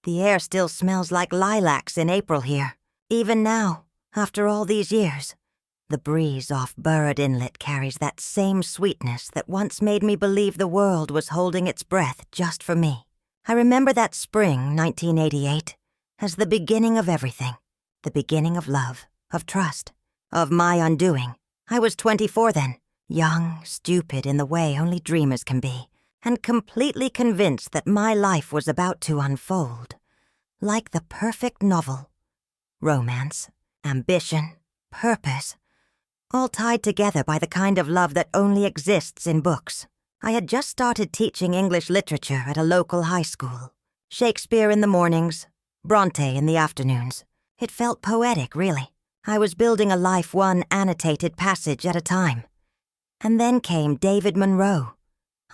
The air still smells like lilacs in April here, even now, after all these years. The breeze off Burrard Inlet carries that same sweetness that once made me believe the world was holding its breath just for me. I remember that spring, 1988, as the beginning of everything. The beginning of love, of trust, of my undoing. I was 24 then, young, stupid in the way only dreamers can be, and completely convinced that my life was about to unfold. Like the perfect novel. Romance, ambition, purpose, all tied together by the kind of love that only exists in books. I had just started teaching English literature at a local high school. Shakespeare in the mornings, Bronte in the afternoons. It felt poetic, really. I was building a life one annotated passage at a time. And then came David Munro.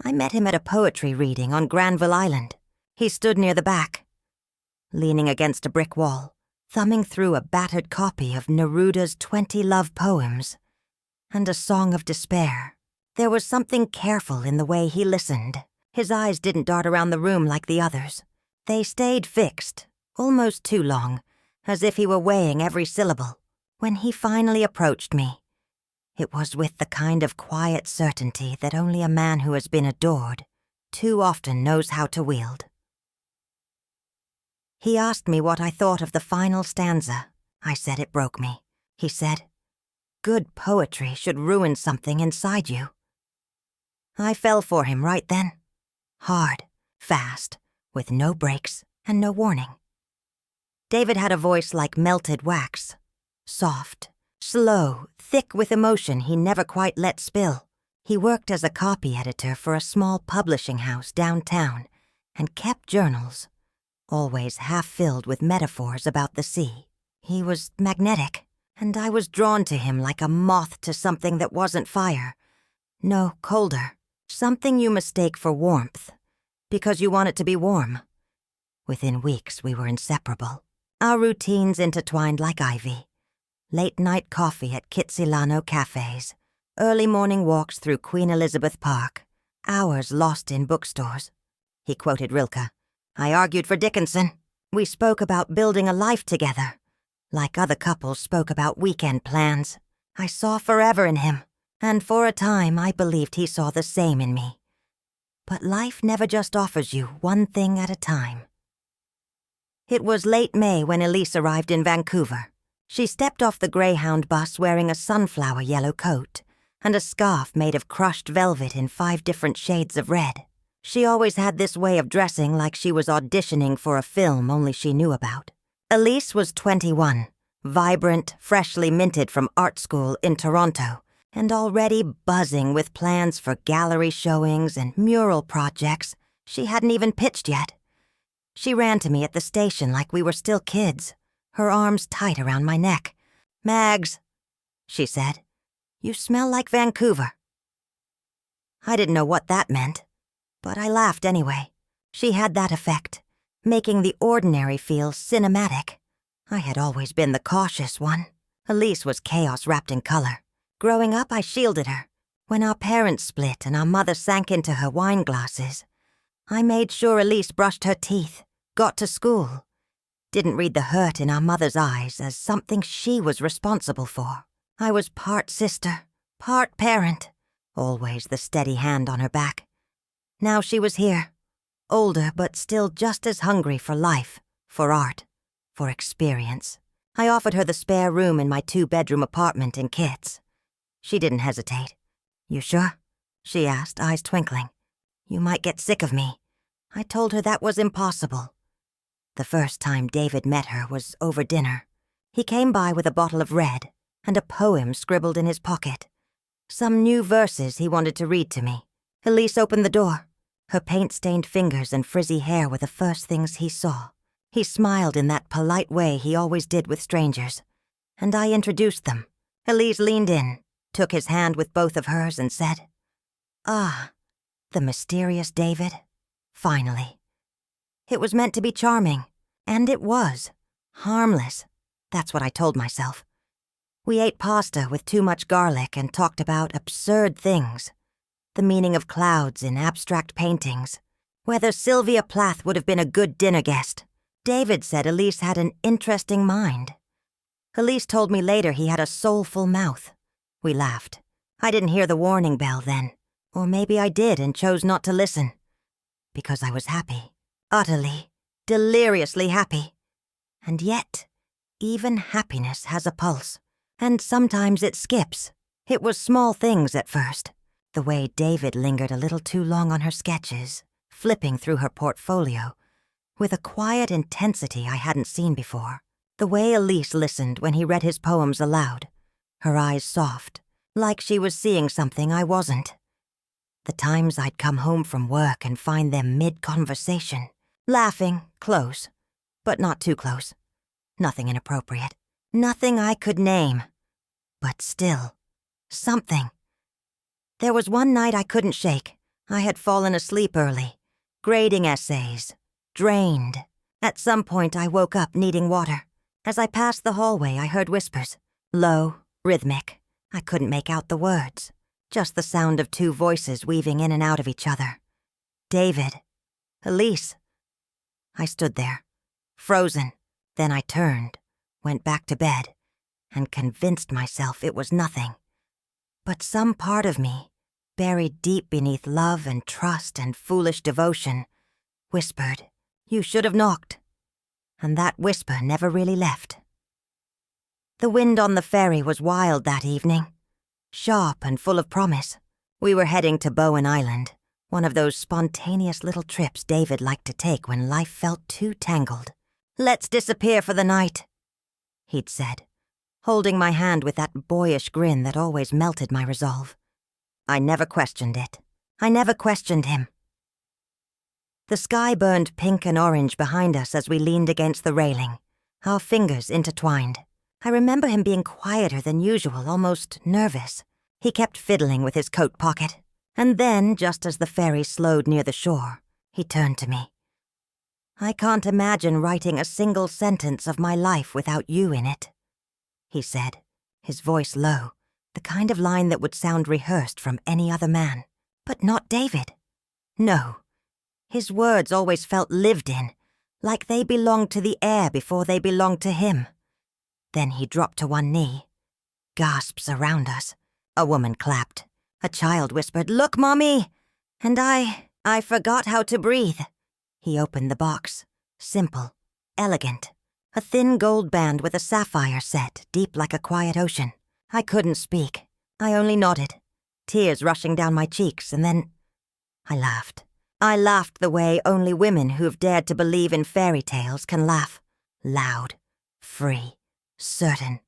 I met him at a poetry reading on Granville Island. He stood near the back, leaning against a brick wall, thumbing through a battered copy of Neruda's 20 love poems and a song of despair. There was something careful in the way he listened. His eyes didn't dart around the room like the others. They stayed fixed, almost too long, as if he were weighing every syllable. When he finally approached me, it was with the kind of quiet certainty that only a man who has been adored too often knows how to wield. He asked me what I thought of the final stanza. I said it broke me. He said, "Good poetry should ruin something inside you." I fell for him right then. Hard, fast, with no breaks and no warning. David had a voice like melted wax. Soft, slow, thick with emotion he never quite let spill. He worked as a copy editor for a small publishing house downtown and kept journals, always half filled with metaphors about the sea. He was magnetic, and I was drawn to him like a moth to something that wasn't fire. No, colder. Something you mistake for warmth, because you want it to be warm. Within weeks, we were inseparable. Our routines intertwined like ivy. Late-night coffee at Kitsilano cafes, early morning walks through Queen Elizabeth Park, hours lost in bookstores. He quoted Rilke. I argued for Dickinson. We spoke about building a life together, like other couples spoke about weekend plans. I saw forever in him, and for a time I believed he saw the same in me. But life never just offers you one thing at a time. It was late May when Elise arrived in Vancouver. She stepped off the Greyhound bus wearing a sunflower yellow coat and a scarf made of crushed velvet in 5 different shades of red. She always had this way of dressing like she was auditioning for a film only she knew about. Elise was 21, vibrant, freshly minted from art school in Toronto, and already buzzing with plans for gallery showings and mural projects she hadn't even pitched yet. She ran to me at the station like we were still kids, her arms tight around my neck. "Mags," she said, "you smell like Vancouver." I didn't know what that meant, but I laughed anyway. She had that effect, making the ordinary feel cinematic. I had always been the cautious one. Elise was chaos wrapped in color. Growing up, I shielded her. When our parents split and our mother sank into her wine glasses, I made sure Elise brushed her teeth, got to school, didn't read the hurt in our mother's eyes as something she was responsible for. I was part sister, part parent, always the steady hand on her back. Now she was here, older but still just as hungry for life, for art, for experience. I offered her the spare room in my 2-bedroom apartment in Kitts. She didn't hesitate. "You sure?" she asked, eyes twinkling. "You might get sick of me." I told her that was impossible. The first time David met her was over dinner. He came by with a bottle of red and a poem scribbled in his pocket. Some new verses he wanted to read to me. Elise opened the door. Her paint-stained fingers and frizzy hair were the first things he saw. He smiled in that polite way he always did with strangers, and I introduced them. Elise leaned in, took his hand with both of hers and said, "Ah, the mysterious David. Finally." It was meant to be charming, and it was. Harmless. That's what I told myself. We ate pasta with too much garlic and talked about absurd things. The meaning of clouds in abstract paintings. Whether Sylvia Plath would have been a good dinner guest. David said Elise had an interesting mind. Elise told me later he had a soulful mouth. We laughed. I didn't hear the warning bell then. Or maybe I did and chose not to listen. Because I was happy. Utterly, deliriously happy. And yet, even happiness has a pulse. And sometimes it skips. It was small things at first. The way David lingered a little too long on her sketches, flipping through her portfolio, with a quiet intensity I hadn't seen before. The way Elise listened when he read his poems aloud, her eyes soft, like she was seeing something I wasn't. The times I'd come home from work and find them mid-conversation, laughing, close, but not too close. Nothing inappropriate. Nothing I could name. But still, something. There was one night I couldn't shake. I had fallen asleep early. Grading essays. Drained. At some point I woke up needing water. As I passed the hallway I heard whispers. Low, rhythmic. I couldn't make out the words. Just the sound of two voices weaving in and out of each other. David. Elise. I stood there, frozen. Then I turned, went back to bed, and convinced myself it was nothing. But some part of me, buried deep beneath love and trust and foolish devotion, whispered, "You should have knocked." And that whisper never really left. The wind on the ferry was wild that evening, sharp and full of promise. We were heading to Bowen Island, one of those spontaneous little trips David liked to take when life felt too tangled. "Let's disappear for the night," he'd said, holding my hand with that boyish grin that always melted my resolve. I never questioned it. I never questioned him. The sky burned pink and orange behind us as we leaned against the railing, our fingers intertwined. I remember him being quieter than usual, almost nervous. He kept fiddling with his coat pocket. And then, just as the ferry slowed near the shore, he turned to me. "I can't imagine writing a single sentence of my life without you in it," he said, his voice low, the kind of line that would sound rehearsed from any other man. But not David. No. His words always felt lived in, like they belonged to the air before they belonged to him. Then he dropped to one knee. Gasps around us. A woman clapped. A child whispered, "Look, Mommy!" And I forgot how to breathe. He opened the box. Simple. Elegant. A thin gold band with a sapphire set, deep like a quiet ocean. I couldn't speak. I only nodded. Tears rushing down my cheeks, and then I laughed. I laughed the way only women who've dared to believe in fairy tales can laugh. Loud. Free. Certain.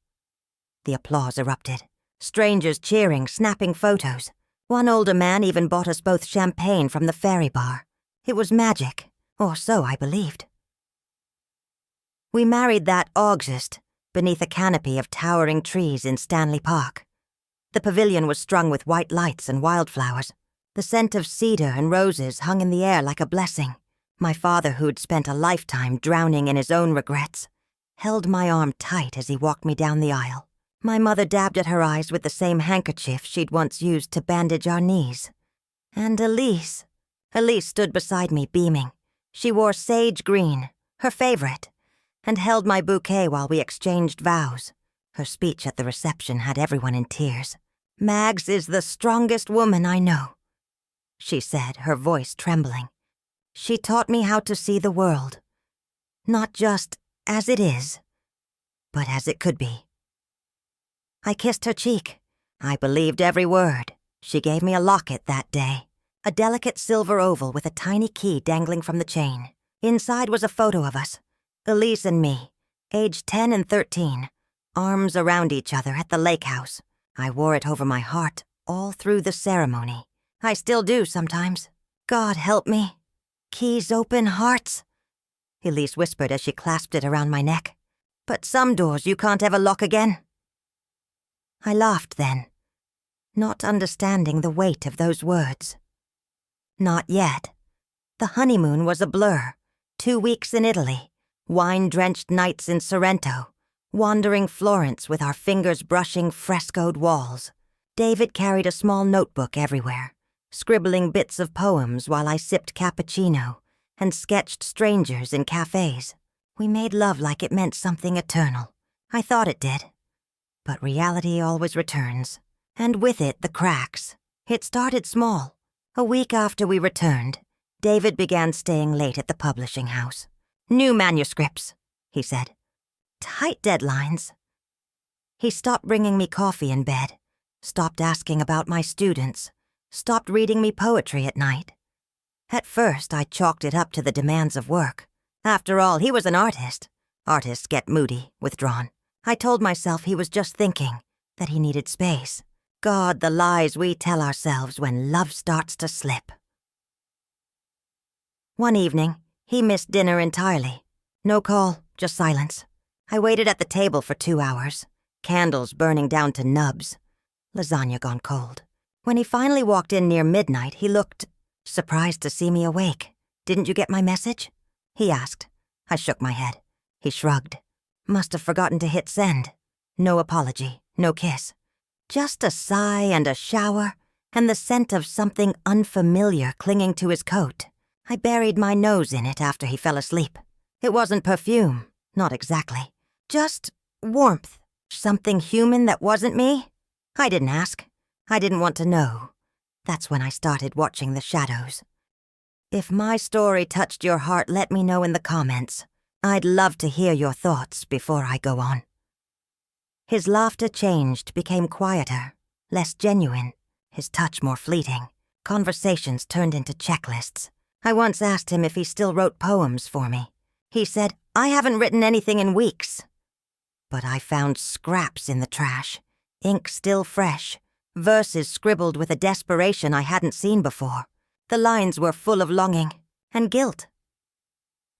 The applause erupted. Strangers cheering, snapping photos. One older man even bought us both champagne from the ferry bar. It was magic, or so I believed. We married that August, beneath a canopy of towering trees in Stanley Park. The pavilion was strung with white lights and wildflowers. The scent of cedar and roses hung in the air like a blessing. My father, who'd spent a lifetime drowning in his own regrets, held my arm tight as he walked me down the aisle. My mother dabbed at her eyes with the same handkerchief she'd once used to bandage our knees. And Elise stood beside me beaming. She wore sage green, her favorite, and held my bouquet while we exchanged vows. Her speech at the reception had everyone in tears. "Mags is the strongest woman I know," she said, her voice trembling. "She taught me how to see the world. Not just as it is, but as it could be." I kissed her cheek. I believed every word. She gave me a locket that day. A delicate silver oval with a tiny key dangling from the chain. Inside was a photo of us. Elise and me, aged 10 and 13, arms around each other at the lake house. I wore it over my heart all through the ceremony. I still do sometimes. God help me. Keys open hearts, Elise whispered as she clasped it around my neck. But some doors you can't ever lock again. I laughed then, not understanding the weight of those words. Not yet. The honeymoon was a blur. 2 weeks in Italy, wine-drenched nights in Sorrento, wandering Florence with our fingers brushing frescoed walls. David carried a small notebook everywhere, scribbling bits of poems while I sipped cappuccino and sketched strangers in cafes. We made love like it meant something eternal. I thought it did. But reality always returns, and with it the cracks. It started small. A week after we returned, David began staying late at the publishing house. "New manuscripts," he said. "Tight deadlines." He stopped bringing me coffee in bed, stopped asking about my students, stopped reading me poetry at night. At first, I chalked it up to the demands of work. After all, he was an artist. Artists get moody, withdrawn. I told myself he was just thinking, that he needed space. God, the lies we tell ourselves when love starts to slip. One evening, he missed dinner entirely. No call, just silence. I waited at the table for 2 hours, candles burning down to nubs, lasagna gone cold. When he finally walked in near midnight, he looked surprised to see me awake. "Didn't you get my message?" he asked. I shook my head. He shrugged. Must have forgotten to hit send. No apology, no kiss. Just a sigh and a shower, and the scent of something unfamiliar clinging to his coat. I buried my nose in it after he fell asleep. It wasn't perfume, not exactly. Just warmth, something human that wasn't me. I didn't ask. I didn't want to know. That's when I started watching the shadows. If my story touched your heart, let me know in the comments. I'd love to hear your thoughts before I go on. His laughter changed, became quieter, less genuine, his touch more fleeting. Conversations turned into checklists. I once asked him if he still wrote poems for me. He said, "I haven't written anything in weeks." But I found scraps in the trash, ink still fresh, verses scribbled with a desperation I hadn't seen before. The lines were full of longing and guilt.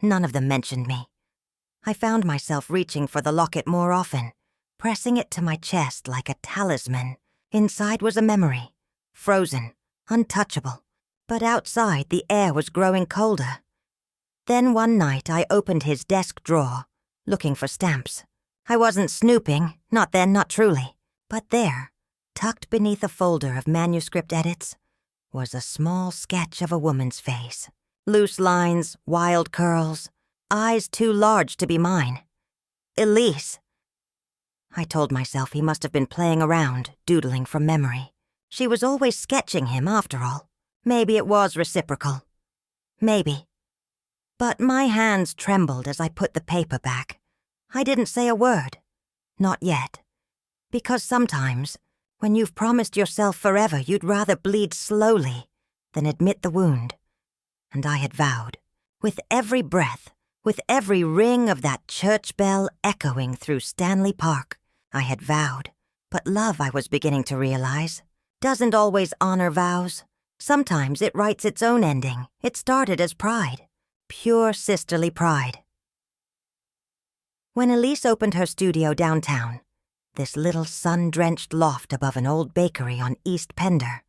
None of them mentioned me. I found myself reaching for the locket more often, pressing it to my chest like a talisman. Inside was a memory, frozen, untouchable. But outside, the air was growing colder. Then one night, I opened his desk drawer, looking for stamps. I wasn't snooping, not then, not truly. But there, tucked beneath a folder of manuscript edits, was a small sketch of a woman's face. Loose lines, wild curls, eyes too large to be mine. Elise. I told myself he must have been playing around, doodling from memory. She was always sketching him, after all. Maybe it was reciprocal. Maybe. But my hands trembled as I put the paper back. I didn't say a word. Not yet. Because sometimes, when you've promised yourself forever, you'd rather bleed slowly than admit the wound. And I had vowed, with every breath, with every ring of that church bell echoing through Stanley Park, I had vowed. But love, I was beginning to realize, doesn't always honor vows. Sometimes it writes its own ending. It started as pride. Pure sisterly pride. When Elise opened her studio downtown, this little sun-drenched loft above an old bakery on East Pender,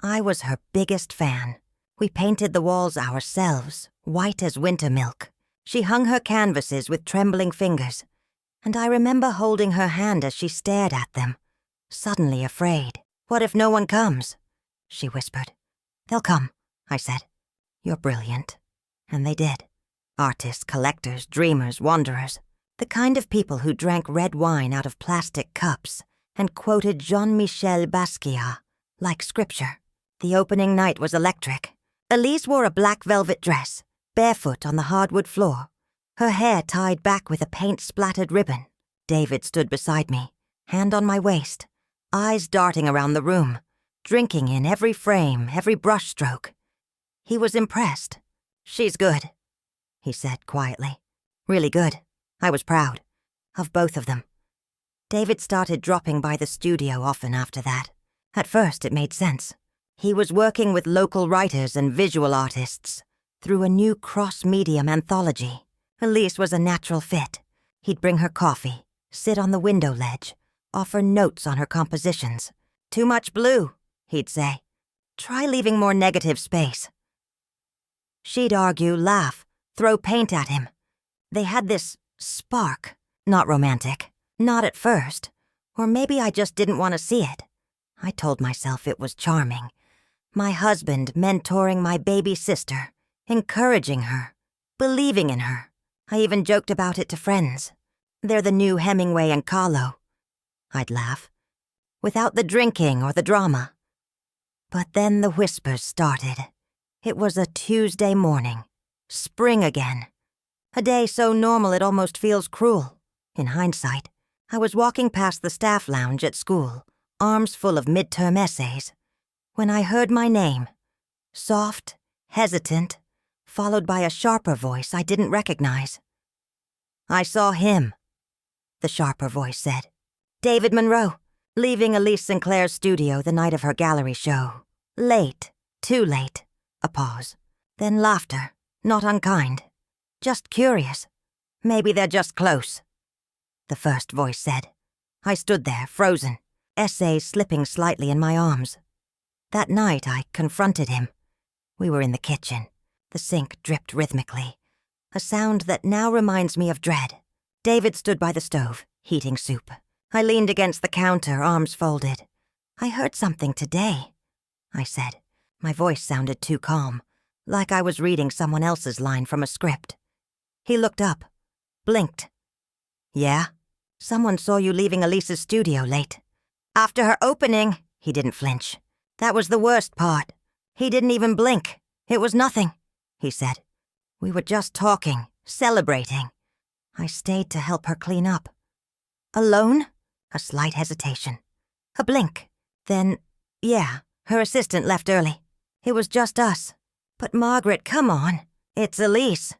I was her biggest fan. We painted the walls ourselves, white as winter milk. She hung her canvases with trembling fingers, and I remember holding her hand as she stared at them, suddenly afraid. "What if no one comes?" she whispered. "They'll come," I said. "You're brilliant." And they did. Artists, collectors, dreamers, wanderers. The kind of people who drank red wine out of plastic cups and quoted Jean-Michel Basquiat like scripture. The opening night was electric. Elise wore a black velvet dress, barefoot on the hardwood floor, her hair tied back with a paint-splattered ribbon. David stood beside me, hand on my waist, eyes darting around the room, drinking in every frame, every brushstroke. He was impressed. "She's good," he said quietly. "Really good." I was proud. Of both of them. David started dropping by the studio often after that. At first, it made sense. He was working with local writers and visual artists through a new cross-medium anthology. Elise was a natural fit. He'd bring her coffee, sit on the window ledge, offer notes on her compositions. "Too much blue," he'd say. "Try leaving more negative space." She'd argue, laugh, throw paint at him. They had this spark. Not romantic. Not at first. Or maybe I just didn't want to see it. I told myself it was charming. My husband mentoring my baby sister, encouraging her, believing in her. I even joked about it to friends. They're the new Hemingway and Carlo. I'd laugh. Without the drinking or the drama. But then the whispers started. It was a Tuesday morning. Spring again. A day so normal it almost feels cruel. In hindsight, I was walking past the staff lounge at school, arms full of midterm essays, when I heard my name. Soft, hesitant, followed by a sharper voice I didn't recognize. "I saw him," the sharper voice said. "David Monroe, leaving Elise Sinclair's studio the night of her gallery show. Late, too late." A pause. Then laughter, not unkind. "Just curious. Maybe they're just close," the first voice said. I stood there, frozen, essays slipping slightly in my arms. That night I confronted him. We were in the kitchen. The sink dripped rhythmically, a sound that now reminds me of dread. David stood by the stove, heating soup. I leaned against the counter, arms folded. "I heard something today," I said. My voice sounded too calm, like I was reading someone else's line from a script. He looked up, blinked. "Yeah? Someone saw you leaving Elise's studio late. After her opening," he didn't flinch. "That was the worst part. He didn't even blink. It was nothing," he said. "We were just talking, celebrating. I stayed to help her clean up." "Alone?" A slight hesitation. A blink. Then, "Yeah, her assistant left early. It was just us." "But Margaret, come on. It's Elise."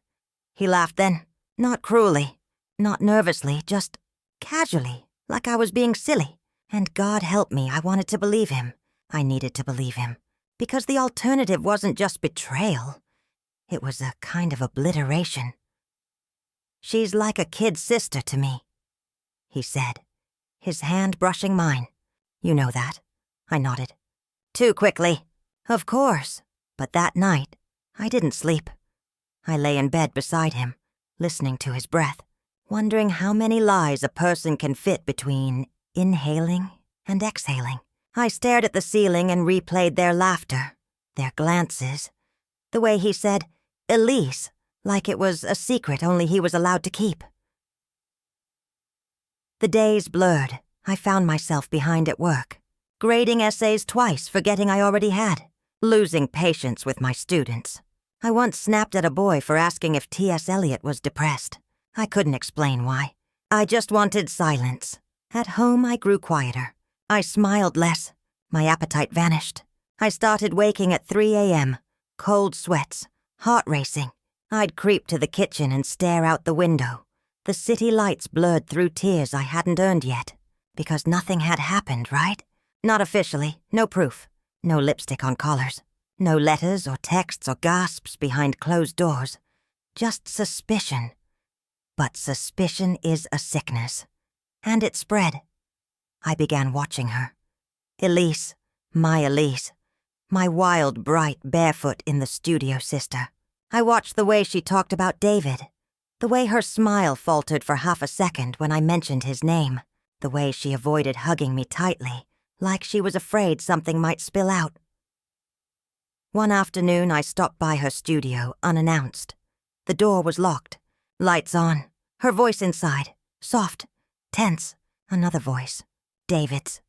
He laughed then, not cruelly, not nervously, just casually, like I was being silly. And God help me, I wanted to believe him. I needed to believe him. Because the alternative wasn't just betrayal. It was a kind of obliteration. "She's like a kid sister to me," he said, his hand brushing mine. "You know that." I nodded. "Too quickly." "Of course." But that night, I didn't sleep. I lay in bed beside him, listening to his breath, wondering how many lies a person can fit between inhaling and exhaling. I stared at the ceiling and replayed their laughter, their glances, the way he said, "Elise," like it was a secret only he was allowed to keep. The days blurred. I found myself behind at work, grading essays twice, forgetting I already had, losing patience with my students. I once snapped at a boy for asking if T.S. Eliot was depressed. I couldn't explain why. I just wanted silence. At home, I grew quieter. I smiled less. My appetite vanished. I started waking at 3 a.m., cold sweats, heart racing. I'd creep to the kitchen and stare out the window. The city lights blurred through tears I hadn't earned yet. Because nothing had happened, right? Not officially, no proof, no lipstick on collars, no letters or texts or gasps behind closed doors. Just suspicion. But suspicion is a sickness. And it spread. I began watching her. Elise, my wild, bright, barefoot in the studio sister. I watched the way she talked about David, the way her smile faltered for half a second when I mentioned his name, the way she avoided hugging me tightly, like she was afraid something might spill out. One afternoon, I stopped by her studio, unannounced. The door was locked, lights on, her voice inside, soft, tense, another voice, David's.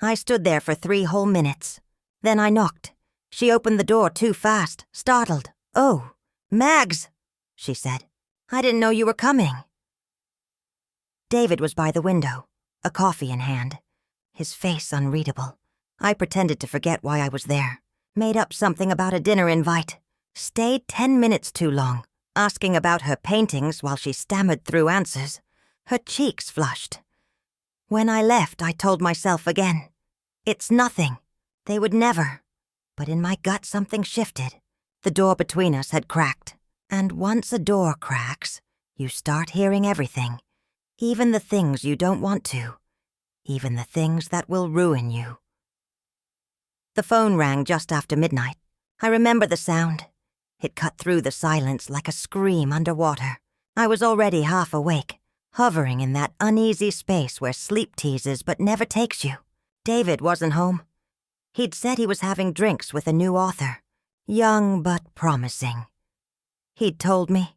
I stood there for 3 whole minutes. Then I knocked. She opened the door too fast, startled. "Oh, Mags," she said. "I didn't know you were coming." David was by the window, a coffee in hand, his face unreadable. I pretended to forget why I was there, made up something about a dinner invite, stayed 10 minutes too long, asking about her paintings while she stammered through answers. Her cheeks flushed. When I left, I told myself again, "It's nothing. They would never." But in my gut something shifted. The door between us had cracked. And once a door cracks, you start hearing everything. Even the things you don't want to. Even the things that will ruin you. The phone rang just after midnight. I remember the sound. It cut through the silence like a scream underwater. I was already half awake, hovering in that uneasy space where sleep teases but never takes you. David wasn't home. He'd said he was having drinks with a new author, young but promising. He'd told me,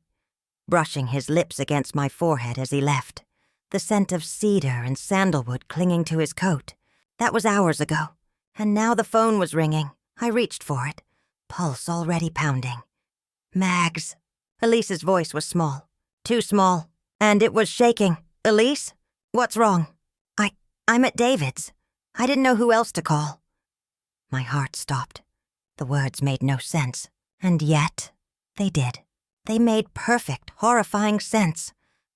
brushing his lips against my forehead as he left, the scent of cedar and sandalwood clinging to his coat. That was hours ago, and now the phone was ringing. I reached for it, pulse already pounding. Mags. Elise's voice was small, too small, and it was shaking. Elise? What's wrong? I'm at David's. I didn't know who else to call. My heart stopped. The words made no sense, and yet they did. They made perfect, horrifying sense.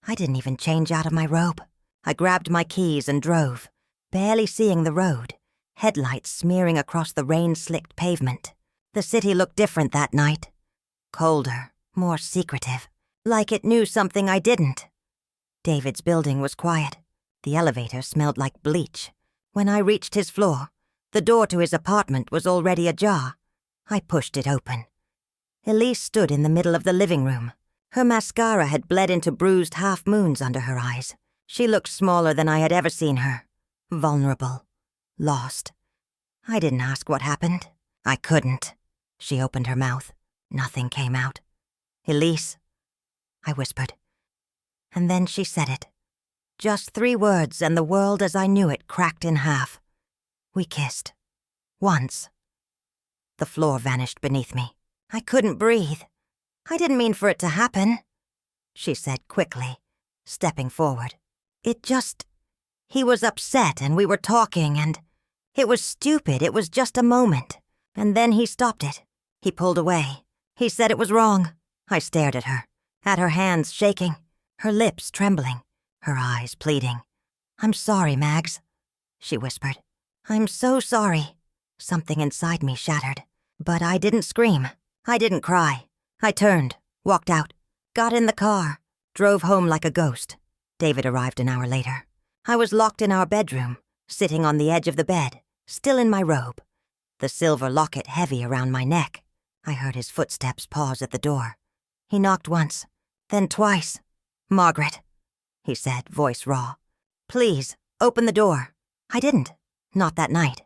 I didn't even change out of my robe. I grabbed my keys and drove, barely seeing the road, headlights smearing across the rain-slicked pavement. The city looked different that night. Colder, more secretive, like it knew something I didn't. David's building was quiet. The elevator smelled like bleach. When I reached his floor, the door to his apartment was already ajar. I pushed it open. Elise stood in the middle of the living room. Her mascara had bled into bruised half-moons under her eyes. She looked smaller than I had ever seen her. Vulnerable. Lost. I didn't ask what happened. I couldn't. She opened her mouth. Nothing came out. Elise, I whispered. And then she said it. Just 3 words, and the world as I knew it cracked in half. We kissed. Once. The floor vanished beneath me. I couldn't breathe. I didn't mean for it to happen, she said quickly, stepping forward. He was upset and we were talking and it was stupid. It was just a moment. And then he stopped it. He pulled away. He said it was wrong. I stared at her hands shaking, her lips trembling, her eyes pleading. I'm sorry, Mags, she whispered. I'm so sorry. Something inside me shattered. But I didn't scream. I didn't cry. I turned, walked out, got in the car, drove home like a ghost. David arrived an hour later. I was locked in our bedroom, sitting on the edge of the bed, still in my robe, the silver locket heavy around my neck. I heard his footsteps pause at the door. He knocked once, then twice. Margaret, he said, voice raw. Please, open the door. I didn't. Not that night.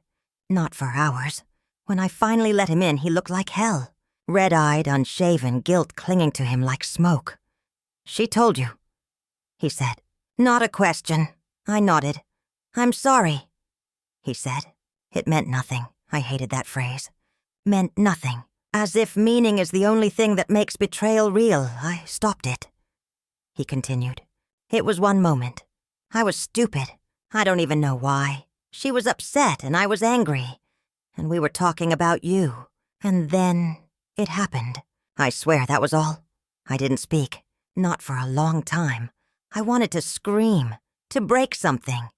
Not for hours. When I finally let him in, he looked like hell. Red-eyed, unshaven, guilt clinging to him like smoke. She told you, he said. Not a question. I nodded. I'm sorry, he said. It meant nothing. I hated that phrase. Meant nothing. As if meaning is the only thing that makes betrayal real. I stopped it. He continued. It was one moment. I was stupid. I don't even know why. She was upset and I was angry. And we were talking about you. And then it happened. I swear that was all. I didn't speak. Not for a long time. I wanted to scream, to break something,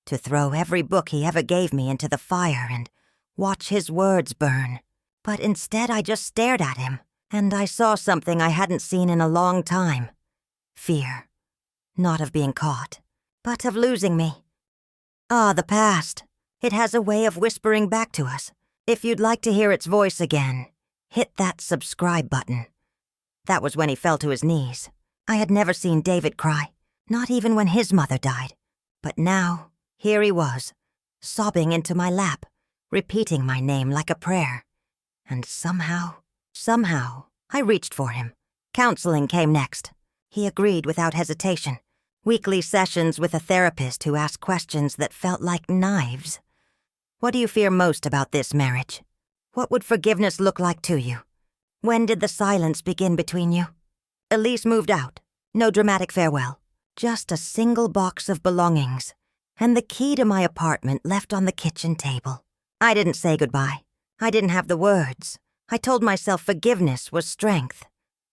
to throw every book he ever gave me into the fire and watch his words burn. But instead I just stared at him, and I saw something I hadn't seen in a long time. Fear. Not of being caught, but of losing me. Ah, the past. It has a way of whispering back to us. If you'd like to hear its voice again, hit that subscribe button. That was when he fell to his knees. I had never seen David cry, not even when his mother died. But now, here he was, sobbing into my lap, repeating my name like a prayer. And somehow, I reached for him. Counseling came next. He agreed without hesitation. Weekly sessions with a therapist who asked questions that felt like knives. What do you fear most about this marriage? What would forgiveness look like to you? When did the silence begin between you? Elise moved out. No dramatic farewell. Just a single box of belongings, and the key to my apartment left on the kitchen table. I didn't say goodbye. I didn't have the words. I told myself forgiveness was strength.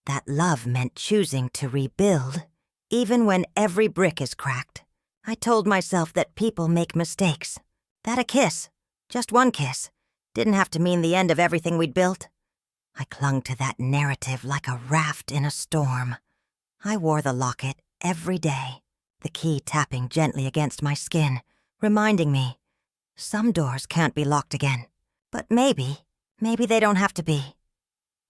That love meant choosing to rebuild, even when every brick is cracked. I told myself that people make mistakes. That a kiss, just one kiss, didn't have to mean the end of everything we'd built. I clung to that narrative like a raft in a storm. I wore the locket every day, the key tapping gently against my skin, reminding me, some doors can't be locked again. But maybe they don't have to be.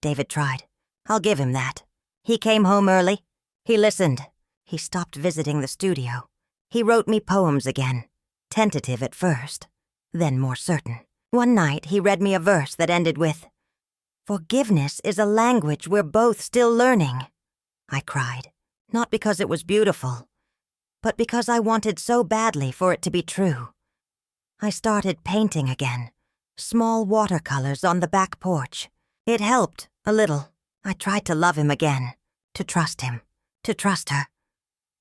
David tried. I'll give him that. He came home early. He listened. He stopped visiting the studio. He wrote me poems again, tentative at first, then more certain. One night he read me a verse that ended with, "Forgiveness is a language we're both still learning." I cried, not because it was beautiful, but because I wanted so badly for it to be true. I started painting again, small watercolors on the back porch. It helped, a little. I tried to love him again, to trust him, to trust her.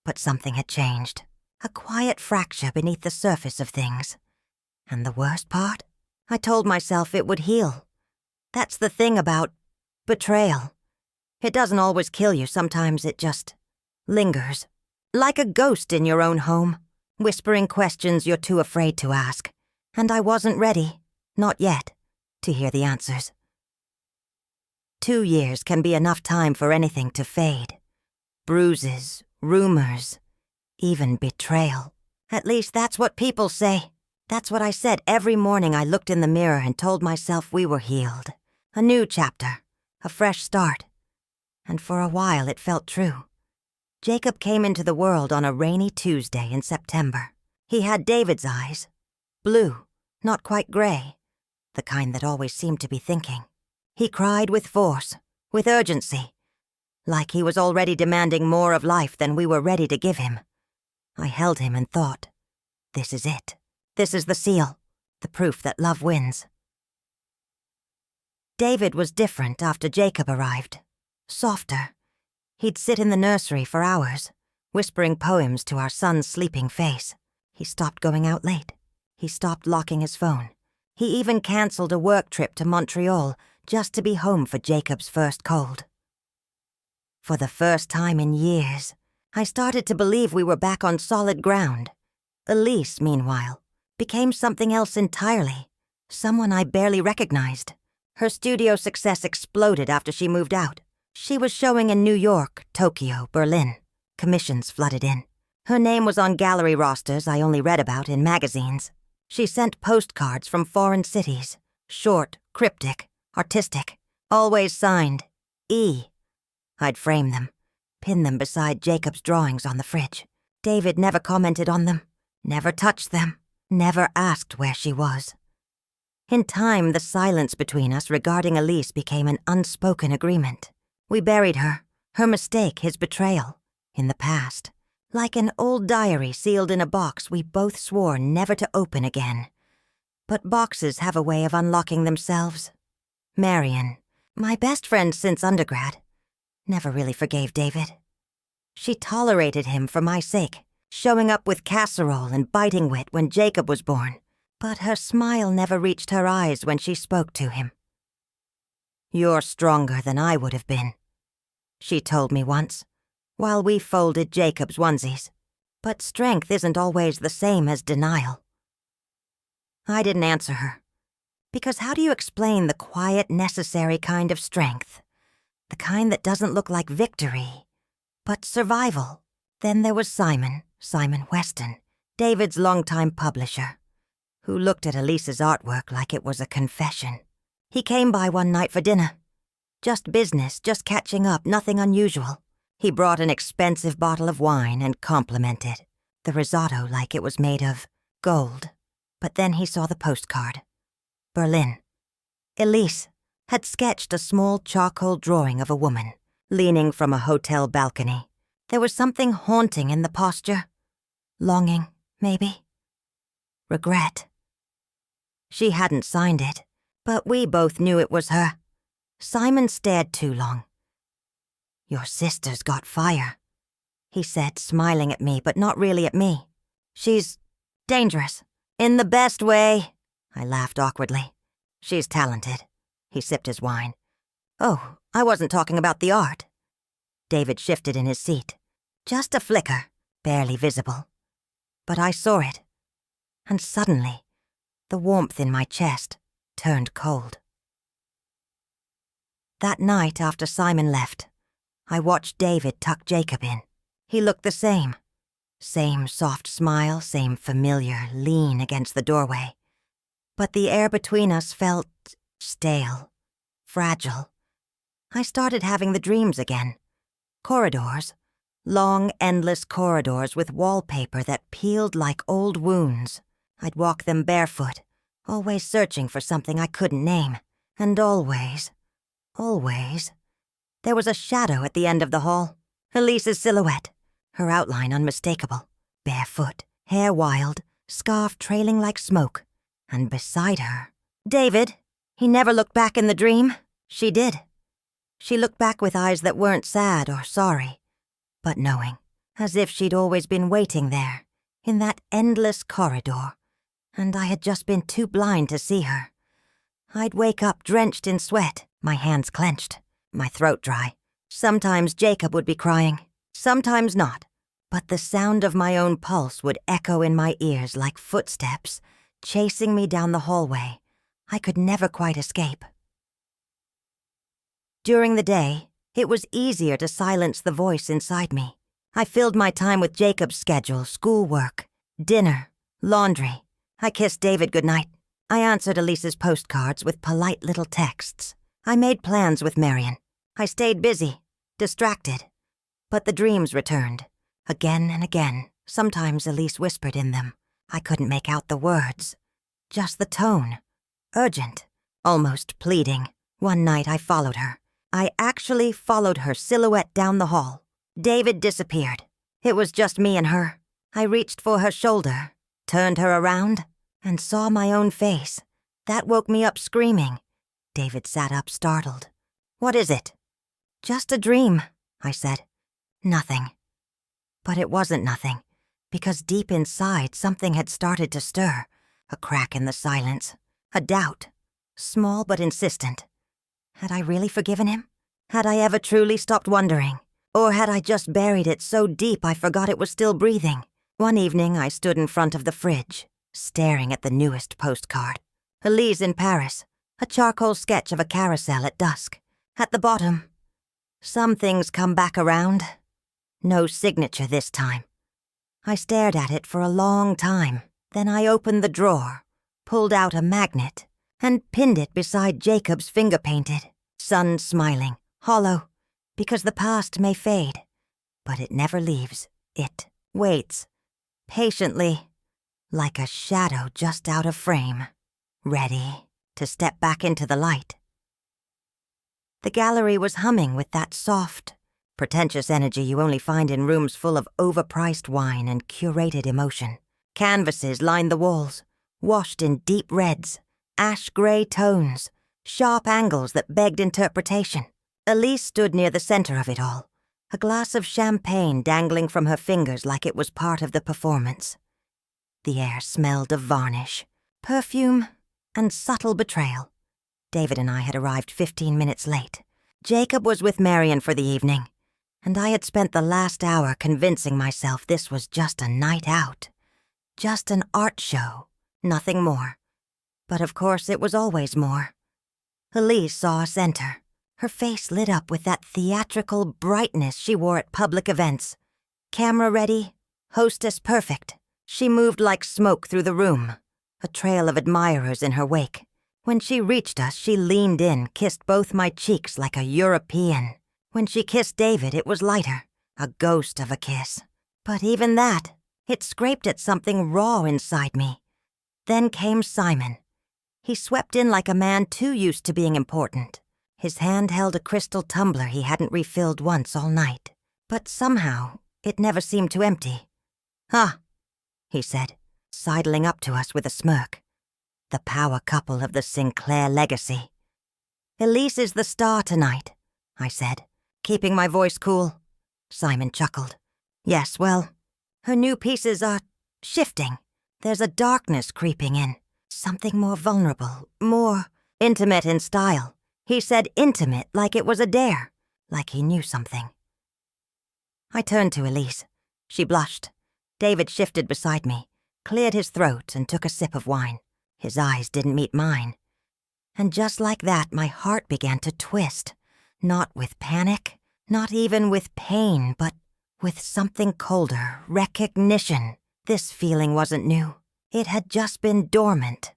But something had changed, a quiet fracture beneath the surface of things. And the worst part? I told myself it would heal. That's the thing about betrayal. It doesn't always kill you, sometimes it just lingers. Like a ghost in your own home, whispering questions you're too afraid to ask. And I wasn't ready, not yet, to hear the answers. 2 years can be enough time for anything to fade. Bruises, rumors, even betrayal. At least that's what people say. That's what I said every morning I looked in the mirror and told myself we were healed. A new chapter, a fresh start. And for a while it felt true. Jacob came into the world on a rainy Tuesday in September. He had David's eyes. Blue, not quite gray. The kind that always seemed to be thinking. He cried with force, with urgency. Like he was already demanding more of life than we were ready to give him. I held him and thought, this is it. This is the seal, the proof that love wins. David was different after Jacob arrived. Softer. He'd sit in the nursery for hours, whispering poems to our son's sleeping face. He stopped going out late. He stopped locking his phone. He even canceled a work trip to Montreal just to be home for Jacob's first cold. For the first time in years, I started to believe we were back on solid ground. Elise, meanwhile, became something else entirely, someone I barely recognized. Her studio success exploded after she moved out. She was showing in New York, Tokyo, Berlin. Commissions flooded in. Her name was on gallery rosters I only read about in magazines. She sent postcards from foreign cities, short, cryptic, artistic, always signed E. I'd frame them, pin them beside Jacob's drawings on the fridge. David never commented on them, never touched them, never asked where she was. In time, the silence between us regarding Elise became an unspoken agreement. We buried her, her mistake, his betrayal, in the past. Like an old diary sealed in a box we both swore never to open again. But boxes have a way of unlocking themselves. Marion, my best friend since undergrad, never really forgave David. She tolerated him for my sake, showing up with casserole and biting wit when Jacob was born. But her smile never reached her eyes when she spoke to him. "You're stronger than I would have been," she told me once, while we folded Jacob's onesies. But strength isn't always the same as denial. I didn't answer her, because how do you explain the quiet, necessary kind of strength? The kind that doesn't look like victory, but survival. Then there was Simon Weston, David's longtime publisher, who looked at Elise's artwork like it was a confession. He came by one night for dinner. Just business, just catching up, nothing unusual. He brought an expensive bottle of wine and complimented the risotto like it was made of gold. But then he saw the postcard. Berlin. Elise had sketched a small charcoal drawing of a woman, leaning from a hotel balcony. There was something haunting in the posture. Longing, maybe. Regret. She hadn't signed it, but we both knew it was her. Simon stared too long. "Your sister's got fire," he said, smiling at me, but not really at me. "She's dangerous. In the best way." I laughed awkwardly. "She's talented." He sipped his wine. "Oh, I wasn't talking about the art." David shifted in his seat. Just a flicker, barely visible. But I saw it. And suddenly, the warmth in my chest turned cold. That night after Simon left, I watched David tuck Jacob in. He looked the same. Same soft smile, same familiar lean against the doorway. But the air between us felt stale, fragile. I started having the dreams again. Corridors. Long, endless corridors with wallpaper that peeled like old wounds. I'd walk them barefoot, always searching for something I couldn't name. And always, there was a shadow at the end of the hall. Elise's silhouette, her outline unmistakable, barefoot, hair wild, scarf trailing like smoke, and beside her, David. He never looked back in the dream. She did. She looked back with eyes that weren't sad or sorry, but knowing, as if she'd always been waiting there, in that endless corridor, and I had just been too blind to see her. I'd wake up drenched in sweat, my hands clenched, my throat dry. Sometimes Jacob would be crying, sometimes not, but the sound of my own pulse would echo in my ears like footsteps, chasing me down the hallway. I could never quite escape. During the day, it was easier to silence the voice inside me. I filled my time with Jacob's schedule, schoolwork, dinner, laundry. I kissed David goodnight. I answered Elise's postcards with polite little texts. I made plans with Marion. I stayed busy, distracted. But the dreams returned, again and again. Sometimes Elise whispered in them. I couldn't make out the words, just the tone. Urgent, almost pleading. One night I followed her. I actually followed her silhouette down the hall. David disappeared. It was just me and her. I reached for her shoulder, turned her around, and saw my own face. That woke me up screaming. David sat up startled. "What is it?" "Just a dream," I said. "Nothing." But it wasn't nothing, because deep inside something had started to stir, a crack in the silence, a doubt, small but insistent. Had I really forgiven him? Had I ever truly stopped wondering? Or had I just buried it so deep I forgot it was still breathing? One evening I stood in front of the fridge, staring at the newest postcard. Elise in Paris, a charcoal sketch of a carousel at dusk. At the bottom, "Some things come back around." No signature this time. I stared at it for a long time. Then I opened the drawer, pulled out a magnet, and pinned it beside Jacob's finger-painted, sun smiling, hollow, because the past may fade, but it never leaves. It waits, patiently, like a shadow just out of frame, ready to step back into the light. The gallery was humming with that soft, pretentious energy you only find in rooms full of overpriced wine and curated emotion. Canvases lined the walls, washed in deep reds, ash-gray tones, sharp angles that begged interpretation. Elise stood near the center of it all, a glass of champagne dangling from her fingers like it was part of the performance. The air smelled of varnish, perfume, and subtle betrayal. David and I had arrived 15 minutes late. Jacob was with Marion for the evening, and I had spent the last hour convincing myself this was just a night out, just an art show, nothing more. But of course it was always more. Elise saw us enter, her face lit up with that theatrical brightness she wore at public events. Camera ready, hostess perfect. She moved like smoke through the room, a trail of admirers in her wake. When she reached us, she leaned in, kissed both my cheeks like a European. When she kissed David, it was lighter, a ghost of a kiss. But even that, it scraped at something raw inside me. Then came Simon. He swept in like a man too used to being important. His hand held a crystal tumbler he hadn't refilled once all night. But somehow, it never seemed to empty. "Ah," he said, sidling up to us with a smirk. The power couple of the Sinclair legacy. "Elise is the star tonight," I said, keeping my voice cool. Simon chuckled. "Yes, well, her new pieces are shifting. There's a darkness creeping in. Something more vulnerable, more intimate in style." He said intimate like it was a dare, like he knew something. I turned to Elise. She blushed. David shifted beside me, cleared his throat, and took a sip of wine. His eyes didn't meet mine. And just like that, my heart began to twist. Not with panic, not even with pain, but with something colder, recognition. This feeling wasn't new. It had just been dormant.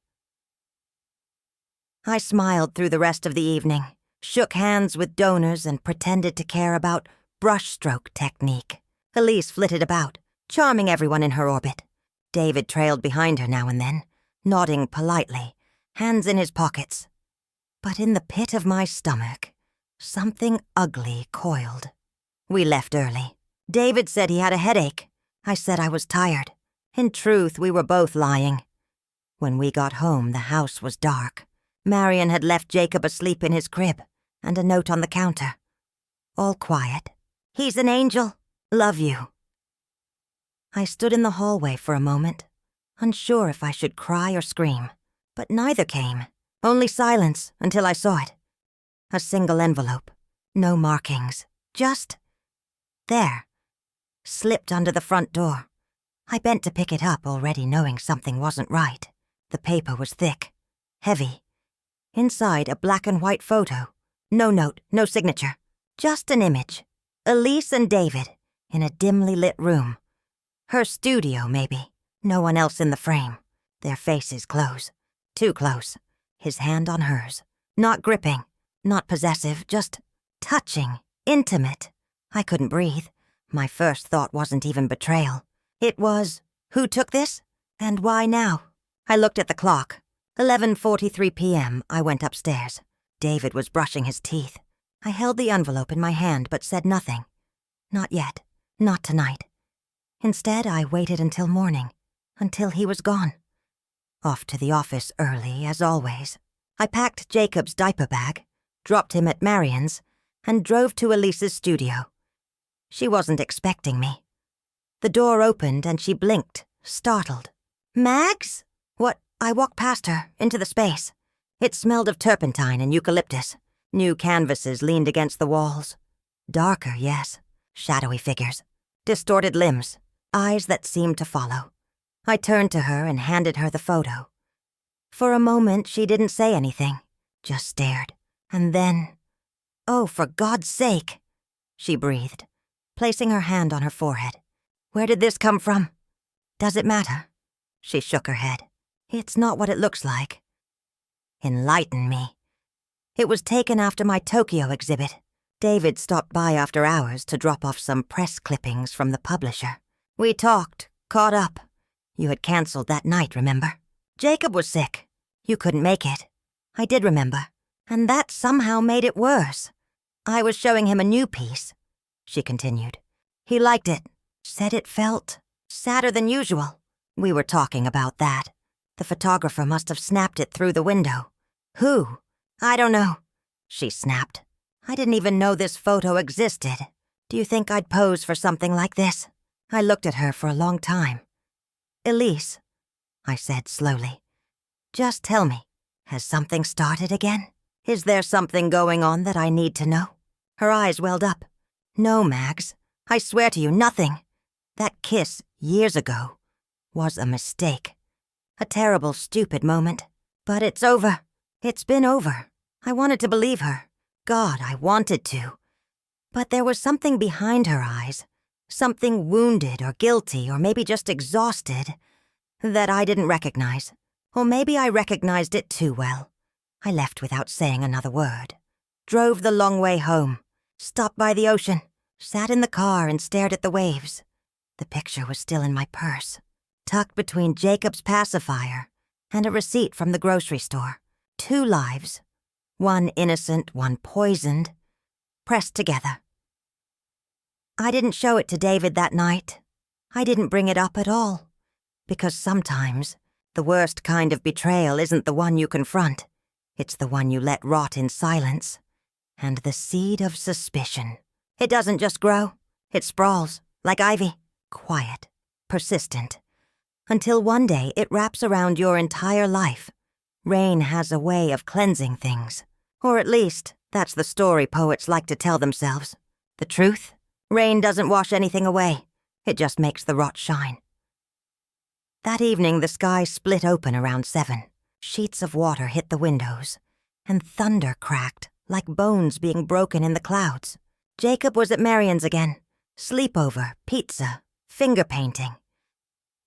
I smiled through the rest of the evening, shook hands with donors, and pretended to care about brushstroke technique. Elise flitted about, charming everyone in her orbit. David trailed behind her now and then, nodding politely, hands in his pockets. But in the pit of my stomach, something ugly coiled. We left early. David said he had a headache. I said I was tired. In truth, we were both lying. When we got home, the house was dark. Marion had left Jacob asleep in his crib, and a note on the counter. All quiet. He's an angel. Love you. I stood in the hallway for a moment, unsure if I should cry or scream, but neither came. Only silence until I saw it. A single envelope. No markings. Just there. Slipped under the front door. I bent to pick it up, already knowing something wasn't right. The paper was thick, heavy. Inside, a black and white photo. No note, no signature. Just an image. Elise and David, in a dimly lit room. Her studio, maybe. No one else in the frame. Their faces close. Too close. His hand on hers. Not gripping. Not possessive. Just touching. Intimate. I couldn't breathe. My first thought wasn't even betrayal. It was, who took this? And why now? I looked at the clock. 11:43 p.m. I went upstairs. David was brushing his teeth. I held the envelope in my hand but said nothing. Not yet. Not tonight. Instead, I waited until morning. Until he was gone. Off to the office early, as always. I packed Jacob's diaper bag, dropped him at Marion's, and drove to Elise's studio. She wasn't expecting me. The door opened and she blinked, startled. Mags? What? I walked past her, into the space. It smelled of turpentine and eucalyptus. New canvases leaned against the walls. Darker, yes. Shadowy figures. Distorted limbs. Eyes that seemed to follow. I turned to her and handed her the photo. For a moment, she didn't say anything. Just stared. And then, "Oh, for God's sake," she breathed, placing her hand on her forehead. "Where did this come from?" "Does it matter?" She shook her head. "It's not what it looks like." Enlighten me. It was taken after my Tokyo exhibit. David stopped by after hours to drop off some press clippings from the publisher. We talked, caught up. You had canceled that night, remember? Jacob was sick. You couldn't make it. I did remember. And that somehow made it worse. I was showing him a new piece, she continued. He liked it. Said it felt sadder than usual. We were talking about that. The photographer must have snapped it through the window. Who? I don't know, she snapped. I didn't even know this photo existed. Do you think I'd pose for something like this? I looked at her for a long time. Elise, I said slowly, just tell me, has something started again? Is there something going on that I need to know? Her eyes welled up. No, Mags, I swear to you, nothing. That kiss, years ago, was a mistake. A terrible, stupid moment. But it's over. It's been over. I wanted to believe her. God, I wanted to. But there was something behind her eyes, something wounded or guilty or maybe just exhausted, that I didn't recognize. Or maybe I recognized it too well. I left without saying another word. Drove the long way home. Stopped by the ocean. Sat in the car and stared at the waves. The picture was still in my purse, tucked between Jacob's pacifier and a receipt from the grocery store. 2 lives. One innocent, one poisoned, pressed together. I didn't show it to David that night. I didn't bring it up at all. Because sometimes, the worst kind of betrayal isn't the one you confront. It's the one you let rot in silence. And the seed of suspicion. It doesn't just grow. It sprawls, like ivy. Quiet, persistent. Until one day it wraps around your entire life. Rain has a way of cleansing things. Or at least, that's the story poets like to tell themselves. The truth? Rain doesn't wash anything away. It just makes the rot shine. That evening, the sky split open around 7. Sheets of water hit the windows, and thunder cracked like bones being broken in the clouds. Jacob was at Marion's again. Sleepover, pizza, finger painting.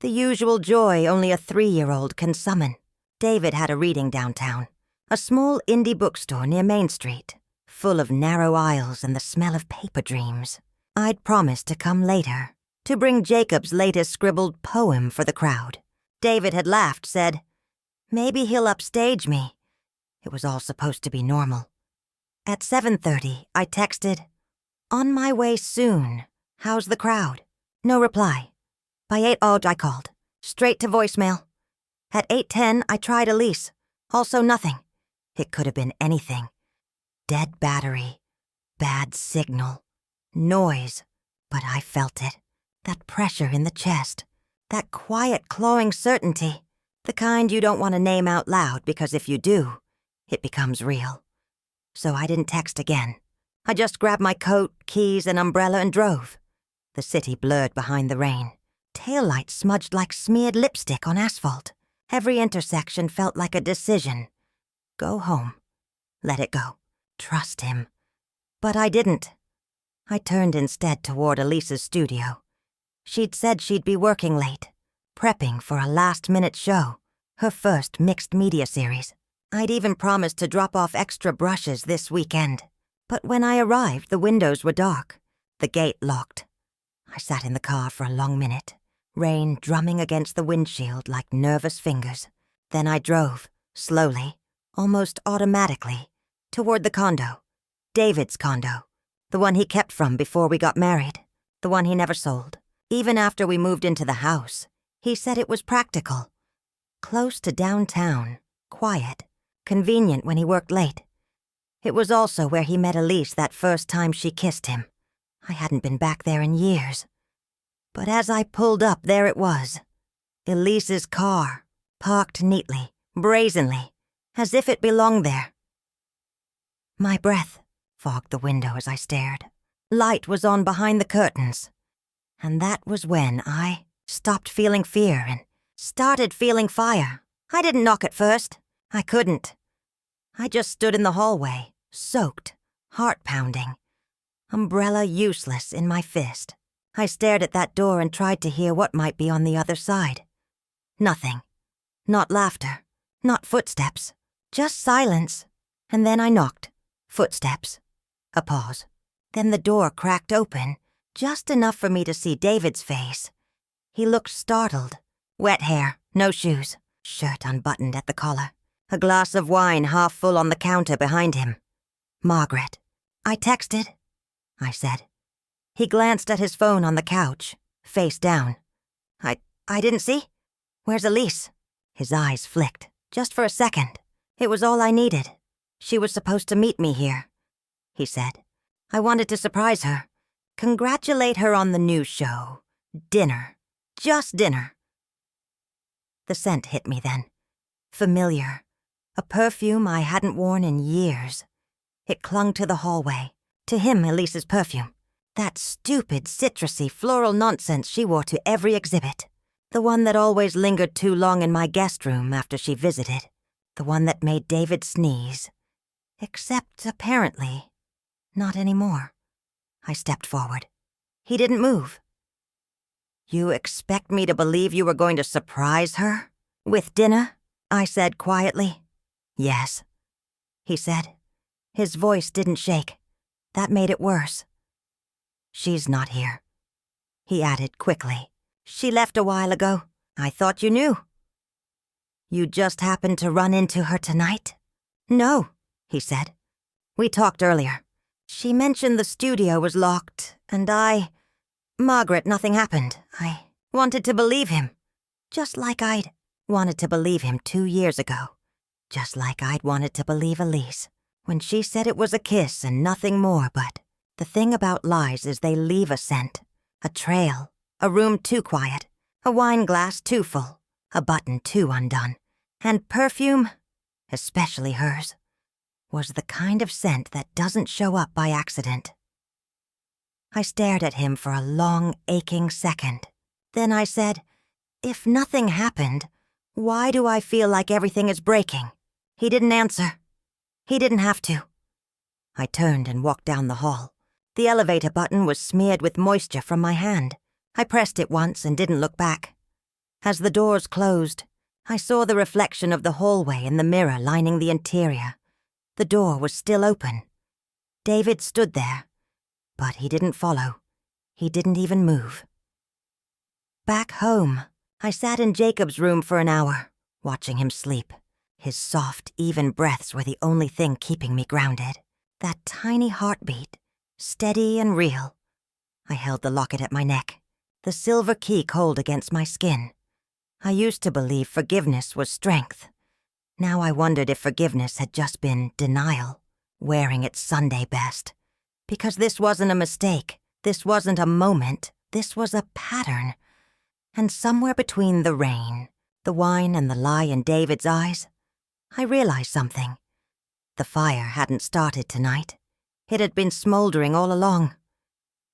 The usual joy only a 3-year-old can summon. David had a reading downtown. A small indie bookstore near Main Street, full of narrow aisles and the smell of paper dreams. I'd promised to come later, to bring Jacob's latest scribbled poem for the crowd. David had laughed, said, "Maybe he'll upstage me." It was all supposed to be normal. At 7:30, I texted, On my way soon. How's the crowd? No reply. By 8 odd, I called. Straight to voicemail. At 8:10, I tried Elise. Also nothing. It could have been anything. Dead battery. Bad signal. Noise. But I felt it. That pressure in the chest. That quiet, clawing certainty. The kind you don't want to name out loud because if you do, it becomes real. So I didn't text again. I just grabbed my coat, keys, and umbrella and drove. The city blurred behind the rain. Taillights smudged like smeared lipstick on asphalt. Every intersection felt like a decision. Go home. Let it go. Trust him. But I didn't. I turned instead toward Elise's studio. She'd said she'd be working late, prepping for a last-minute show, her first mixed media series. I'd even promised to drop off extra brushes this weekend. But when I arrived, the windows were dark, the gate locked. I sat in the car for a long minute, rain drumming against the windshield like nervous fingers. Then I drove, slowly, almost automatically, toward the condo. David's condo. The one he kept from before we got married. The one he never sold. Even after we moved into the house, he said it was practical. Close to downtown, quiet, convenient when he worked late. It was also where he met Elise that first time she kissed him. I hadn't been back there in years. But as I pulled up, there it was. Elise's car, parked neatly, brazenly, as if it belonged there. My breath fogged the window as I stared. Light was on behind the curtains. And that was when I stopped feeling fear and started feeling fire. I didn't knock at first. I couldn't. I just stood in the hallway, soaked, heart-pounding, umbrella useless in my fist. I stared at that door and tried to hear what might be on the other side. Nothing. Not laughter. Not footsteps. Just silence. And then I knocked. Footsteps. A pause. Then the door cracked open, just enough for me to see David's face. He looked startled. Wet hair, no shoes, shirt unbuttoned at the collar. A glass of wine half full on the counter behind him. Margaret. I texted, I said. He glanced at his phone on the couch, face down. I didn't see. Where's Elise? His eyes flicked, just for a second. It was all I needed. She was supposed to meet me here, he said. I wanted to surprise her. Congratulate her on the new show. Dinner. Just dinner. The scent hit me then. Familiar. A perfume I hadn't worn in years. It clung to the hallway. To him, Elise's perfume. That stupid, citrusy, floral nonsense she wore to every exhibit. The one that always lingered too long in my guest room after she visited. The one that made David sneeze. Except, apparently, not anymore. I stepped forward. He didn't move. You expect me to believe you were going to surprise her? With dinner? I said quietly. Yes, he said. His voice didn't shake. That made it worse. She's not here, he added quickly. She left a while ago. I thought you knew. You just happened to run into her tonight? No, he said. We talked earlier. She mentioned the studio was locked, and Margaret, nothing happened. I wanted to believe him. Just like I'd wanted to believe him 2 years ago. Just like I'd wanted to believe Elise when she said it was a kiss and nothing more. But the thing about lies is they leave a scent, a trail, a room too quiet, a wine glass too full, a button too undone. And perfume, especially hers, was the kind of scent that doesn't show up by accident. I stared at him for a long, aching second. Then I said, if nothing happened, why do I feel like everything is breaking? He didn't answer. He didn't have to. I turned and walked down the hall. The elevator button was smeared with moisture from my hand. I pressed it once and didn't look back. As the doors closed, I saw the reflection of the hallway in the mirror lining the interior. The door was still open. David stood there, but he didn't follow. He didn't even move. Back home, I sat in Jacob's room for an hour, watching him sleep. His soft, even breaths were the only thing keeping me grounded. That tiny heartbeat, steady and real. I held the locket at my neck, the silver key cold against my skin. I used to believe forgiveness was strength. Now I wondered if forgiveness had just been denial, wearing its Sunday best. Because this wasn't a mistake, this wasn't a moment, this was a pattern. And somewhere between the rain, the wine and the lie in David's eyes, I realized something. The fire hadn't started tonight. It had been smoldering all along.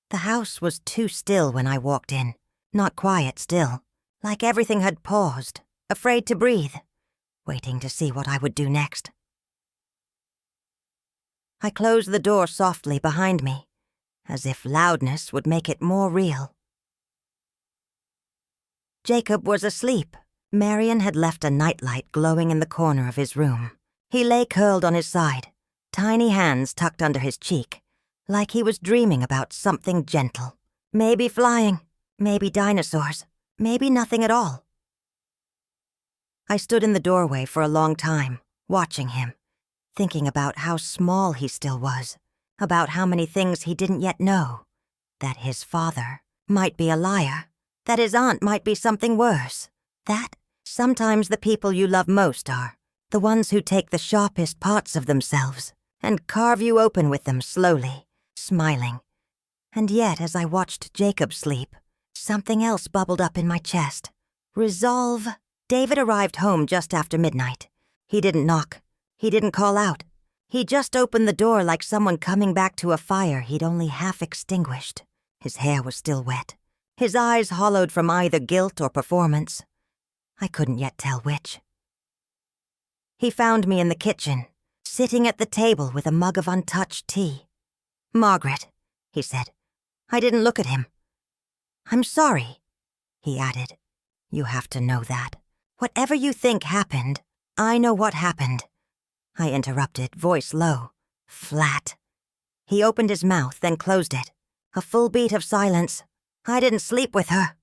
The house was too still when I walked in, not quiet still, like everything had paused, afraid to breathe, waiting to see what I would do next. I closed the door softly behind me, as if loudness would make it more real. Jacob was asleep. Marion had left a nightlight glowing in the corner of his room. He lay curled on his side, tiny hands tucked under his cheek, like he was dreaming about something gentle. Maybe flying, maybe dinosaurs, maybe nothing at all. I stood in the doorway for a long time, watching him, thinking about how small he still was, about how many things he didn't yet know, that his father might be a liar, that his aunt might be something worse, that sometimes the people you love most are the ones who take the sharpest parts of themselves and carve you open with them slowly, smiling. And yet, as I watched Jacob sleep, something else bubbled up in my chest. Resolve. David arrived home just after midnight. He didn't knock. He didn't call out. He just opened the door like someone coming back to a fire he'd only half extinguished. His hair was still wet. His eyes hollowed from either guilt or performance. I couldn't yet tell which. He found me in the kitchen, sitting at the table with a mug of untouched tea. "Margaret," he said. I didn't look at him. "I'm sorry," he added. "You have to know that. Whatever you think happened, I know what happened." I interrupted, voice low, flat. He opened his mouth, then closed it. A full beat of silence. "I didn't sleep with her,"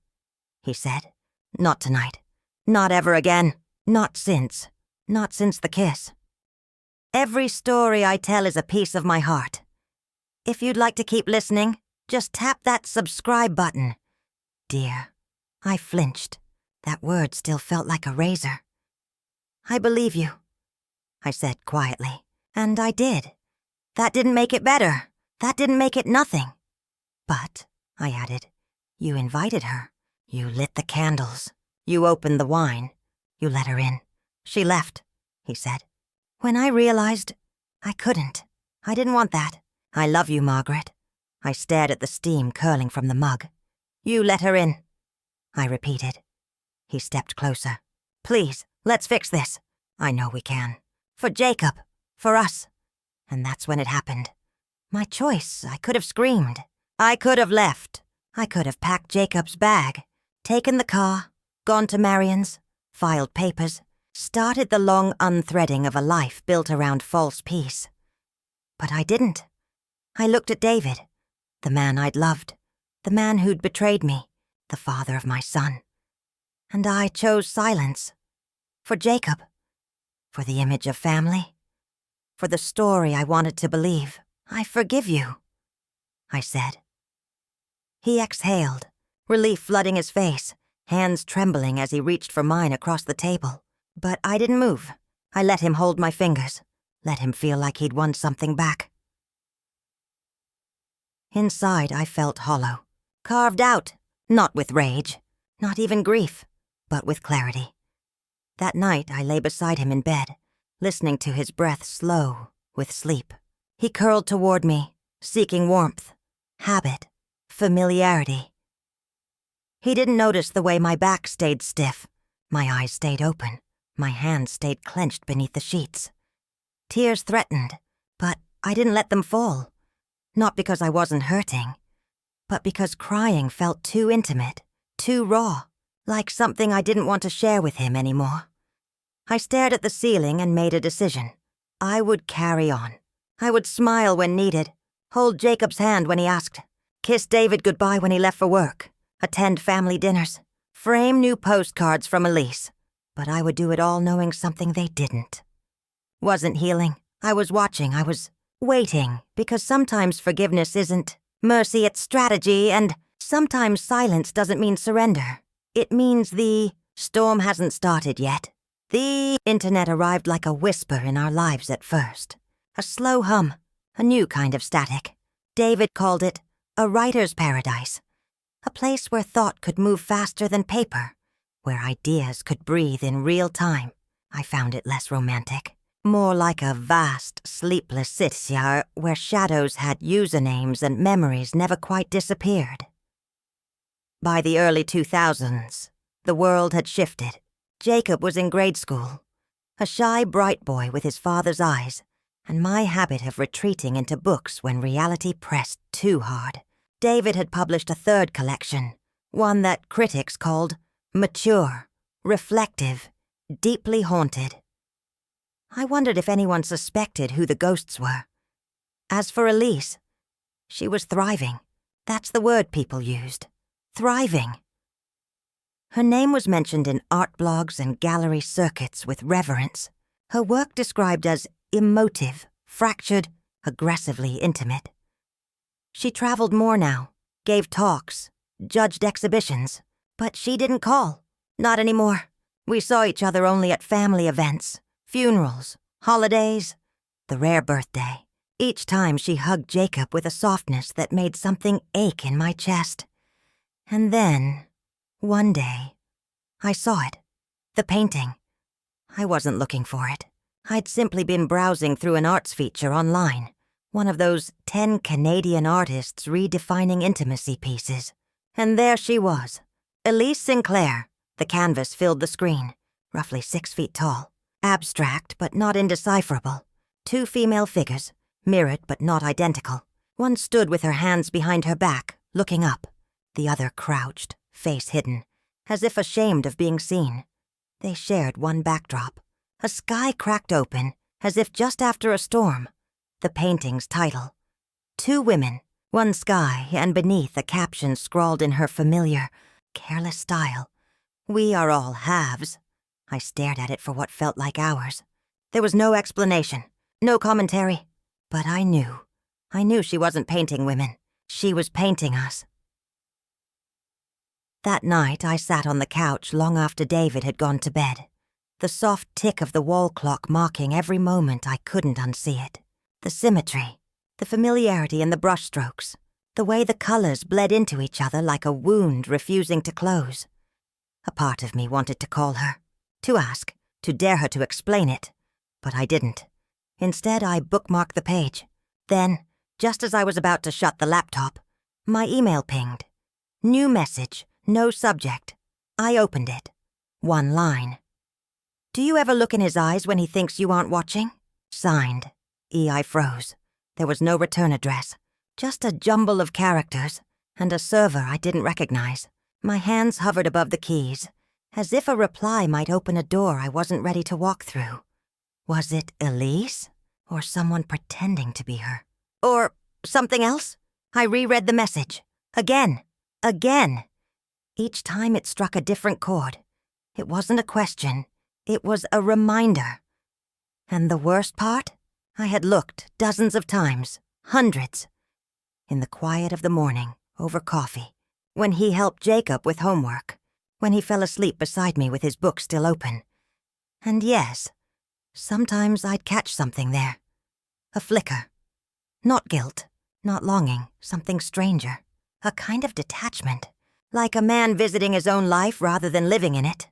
he said. "Not tonight. Not ever again. Not since. Not since the kiss. Every story I tell is a piece of my heart. If you'd like to keep listening, just tap that subscribe button." Dear. I flinched. That word still felt like a razor. "I believe you," I said quietly. And I did. That didn't make it better. That didn't make it nothing. "But," I added, "you invited her. You lit the candles. You opened the wine. You let her in. She left," he said. "When I realized I couldn't. I didn't want that. I love you, Margaret." I stared at the steam curling from the mug. "You let her in," I repeated. He stepped closer. "Please, let's fix this. I know we can. For Jacob. For us." And that's when it happened. My choice. I could have screamed. I could have left. I could have packed Jacob's bag, taken the car, gone to Marion's, filed papers, started the long unthreading of a life built around false peace. But I didn't. I looked at David, the man I'd loved, the man who'd betrayed me, the father of my son. And I chose silence. For Jacob. For the image of family. For the story I wanted to believe. "I forgive you," I said. He exhaled, relief flooding his face, hands trembling as he reached for mine across the table. But I didn't move. I let him hold my fingers, let him feel like he'd won something back. Inside, I felt hollow, carved out, not with rage, not even grief, but with clarity. That night, I lay beside him in bed, listening to his breath slow with sleep. He curled toward me, seeking warmth, habit, familiarity. He didn't notice the way my back stayed stiff, my eyes stayed open, my hands stayed clenched beneath the sheets. Tears threatened, but I didn't let them fall. Not because I wasn't hurting, but because crying felt too intimate, too raw, like something I didn't want to share with him anymore. I stared at the ceiling and made a decision. I would carry on. I would smile when needed, hold Jacob's hand when he asked, kiss David goodbye when he left for work, attend family dinners, frame new postcards from Elise. But I would do it all knowing something they didn't. Wasn't healing. I was watching. I was Waiting, because sometimes forgiveness isn't mercy, it's strategy, and sometimes silence doesn't mean surrender. It means the storm hasn't started yet. The internet arrived like a whisper in our lives at first. A slow hum, a new kind of static. David called it a writer's paradise. A place where thought could move faster than paper, where ideas could breathe in real time. I found it less romantic. More like a vast, sleepless city where shadows had usernames and memories never quite disappeared. By the early 2000s, the world had shifted. Jacob was in grade school, a shy, bright boy with his father's eyes, and my habit of retreating into books when reality pressed too hard. David had published a third collection, one that critics called mature, reflective, deeply haunted. I wondered if anyone suspected who the ghosts were. As for Elise, she was thriving. That's the word people used. Thriving. Her name was mentioned in art blogs and gallery circuits with reverence. Her work described as emotive, fractured, aggressively intimate. She traveled more now, gave talks, judged exhibitions, but she didn't call. Not anymore. We saw each other only at family events, funerals, holidays, the rare birthday. Each time she hugged Jacob with a softness that made something ache in my chest. And then, one day, I saw it. The painting. I wasn't looking for it. I'd simply been browsing through an arts feature online, one of those 10 Canadian artists redefining intimacy pieces. And there she was, Elise Sinclair. The canvas filled the screen, roughly 6 feet tall. Abstract but not indecipherable. 2 female figures, mirrored but not identical. One stood with her hands behind her back, looking up. The other crouched, face hidden, as if ashamed of being seen. They shared one backdrop. A sky cracked open, as if just after a storm. The painting's title. 2 women, one sky, and beneath a caption scrawled in her familiar, careless style. "We are all halves." I stared at it for what felt like hours. There was no explanation, no commentary. But I knew. I knew she wasn't painting women. She was painting us. That night, I sat on the couch long after David had gone to bed. The soft tick of the wall clock marking every moment I couldn't unsee it. The symmetry, the familiarity in the brushstrokes, the way the colors bled into each other like a wound refusing to close. A part of me wanted to call her, to ask, to dare her to explain it, but I didn't. Instead, I bookmarked the page. Then, just as I was about to shut the laptop, my email pinged. New message, no subject. I opened it. One line. "Do you ever look in his eyes when he thinks you aren't watching?" Signed. I froze. There was no return address, just a jumble of characters, and a server I didn't recognize. My hands hovered above the keys, as if a reply might open a door I wasn't ready to walk through. Was it Elise? Or someone pretending to be her? Or something else? I reread the message. Again. Each time it struck a different chord. It wasn't a question. It was a reminder. And the worst part? I had looked dozens of times, hundreds. In the quiet of the morning, over coffee, when he helped Jacob with homework, when he fell asleep beside me with his book still open. And yes, sometimes I'd catch something there. A flicker. Not guilt, not longing, something stranger. A kind of detachment, like a man visiting his own life rather than living in it.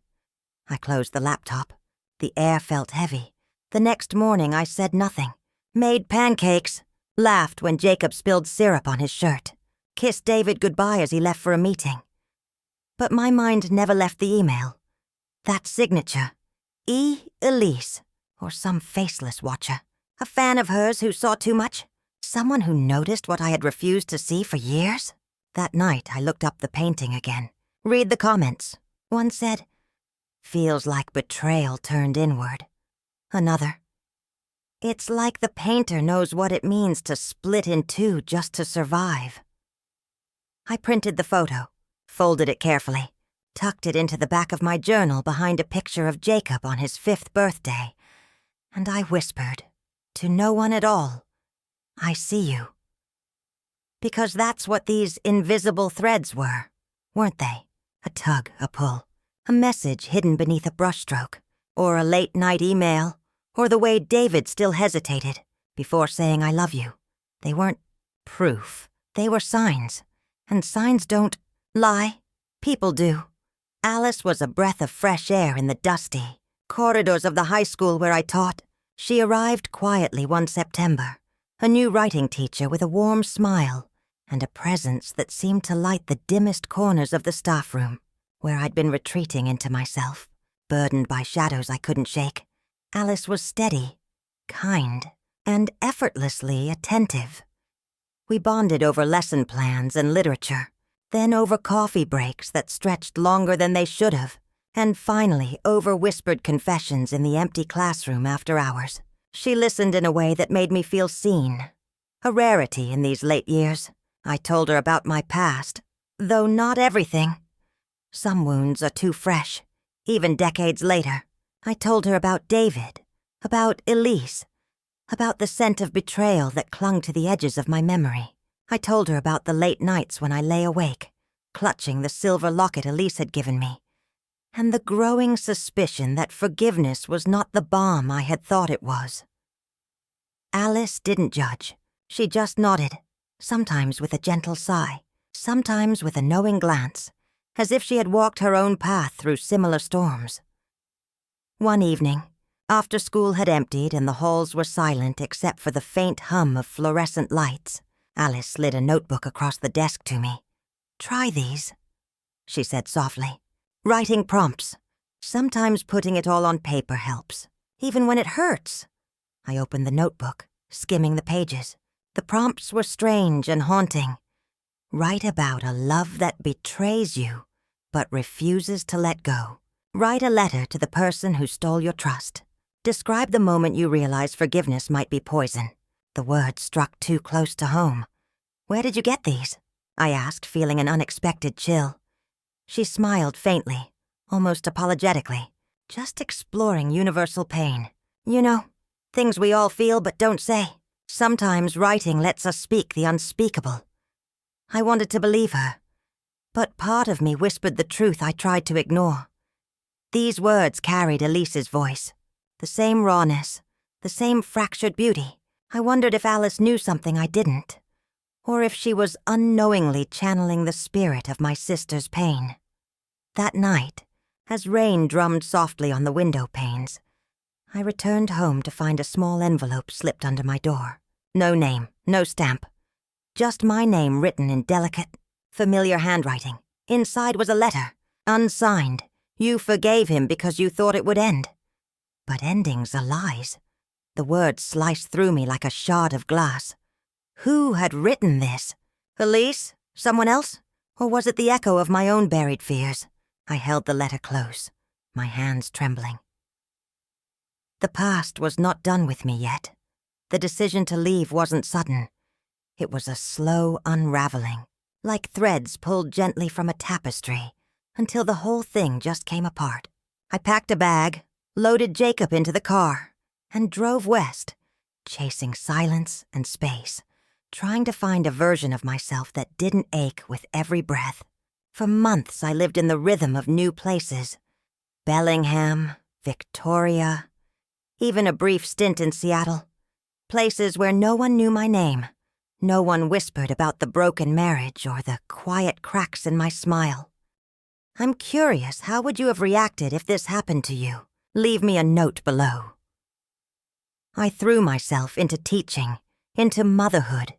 I closed the laptop. The air felt heavy. The next morning I said nothing. Made pancakes. Laughed when Jacob spilled syrup on his shirt. Kissed David goodbye as he left for a meeting. But my mind never left the email. That signature. Elise. Or some faceless watcher. A fan of hers who saw too much? Someone who noticed what I had refused to see for years? That night I looked up the painting again. Read the comments. One said, "Feels like betrayal turned inward." Another, "It's like the painter knows what it means to split in two just to survive." I printed the photo, folded it carefully, tucked it into the back of my journal behind a picture of Jacob on his 5th birthday, and I whispered, to no one at all, I see you. Because that's what these invisible threads were, weren't they? A tug, a pull, a message hidden beneath a brushstroke, or a late-night email, or the way David still hesitated before saying I love you. They weren't proof. They were signs. And signs don't lie. People do. Alice was a breath of fresh air in the dusty corridors of the high school where I taught. She arrived quietly one September, a new writing teacher with a warm smile and a presence that seemed to light the dimmest corners of the staff room, where I'd been retreating into myself, burdened by shadows I couldn't shake. Alice was steady, kind, and effortlessly attentive. We bonded over lesson plans and literature, then over coffee breaks that stretched longer than they should have, and finally over whispered confessions in the empty classroom after hours. She listened in a way that made me feel seen, a rarity in these late years. I told her about my past, though not everything. Some wounds are too fresh, even decades later. I told her about David, about Elise, about the scent of betrayal that clung to the edges of my memory. I told her about the late nights when I lay awake, clutching the silver locket Elise had given me, and the growing suspicion that forgiveness was not the balm I had thought it was. Alice didn't judge. She just nodded, sometimes with a gentle sigh, sometimes with a knowing glance, as if she had walked her own path through similar storms. One evening, after school had emptied and the halls were silent except for the faint hum of fluorescent lights, Alice slid a notebook across the desk to me. "Try these," she said softly. "Writing prompts. Sometimes putting it all on paper helps, even when it hurts." I opened the notebook, skimming the pages. The prompts were strange and haunting. Write about a love that betrays you, but refuses to let go. Write a letter to the person who stole your trust. Describe the moment you realized forgiveness might be poison. The words struck too close to home. "Where did you get these?" I asked, feeling an unexpected chill. She smiled faintly, almost apologetically, just exploring universal pain. "You know, things we all feel but don't say. Sometimes writing lets us speak the unspeakable." I wanted to believe her, but part of me whispered the truth I tried to ignore. These words carried Elise's voice, the same rawness, the same fractured beauty. I wondered if Alice knew something I didn't, or if she was unknowingly channeling the spirit of my sister's pain. That night, as rain drummed softly on the window panes, I returned home to find a small envelope slipped under my door. No name, no stamp. Just my name written in delicate, familiar handwriting. Inside was a letter, unsigned. You forgave him because you thought it would end. But endings are lies. The words sliced through me like a shard of glass. Who had written this? Elise? Someone else? Or was it the echo of my own buried fears? I held the letter close, my hands trembling. The past was not done with me yet. The decision to leave wasn't sudden. It was a slow unraveling, like threads pulled gently from a tapestry, until the whole thing just came apart. I packed a bag, loaded Jacob into the car, and drove west, chasing silence and space, trying to find a version of myself that didn't ache with every breath. For months I lived in the rhythm of new places. Bellingham, Victoria, even a brief stint in Seattle. Places where no one knew my name. No one whispered about the broken marriage or the quiet cracks in my smile. I'm curious, how would you have reacted if this happened to you? Leave me a note below. I threw myself into teaching, into motherhood,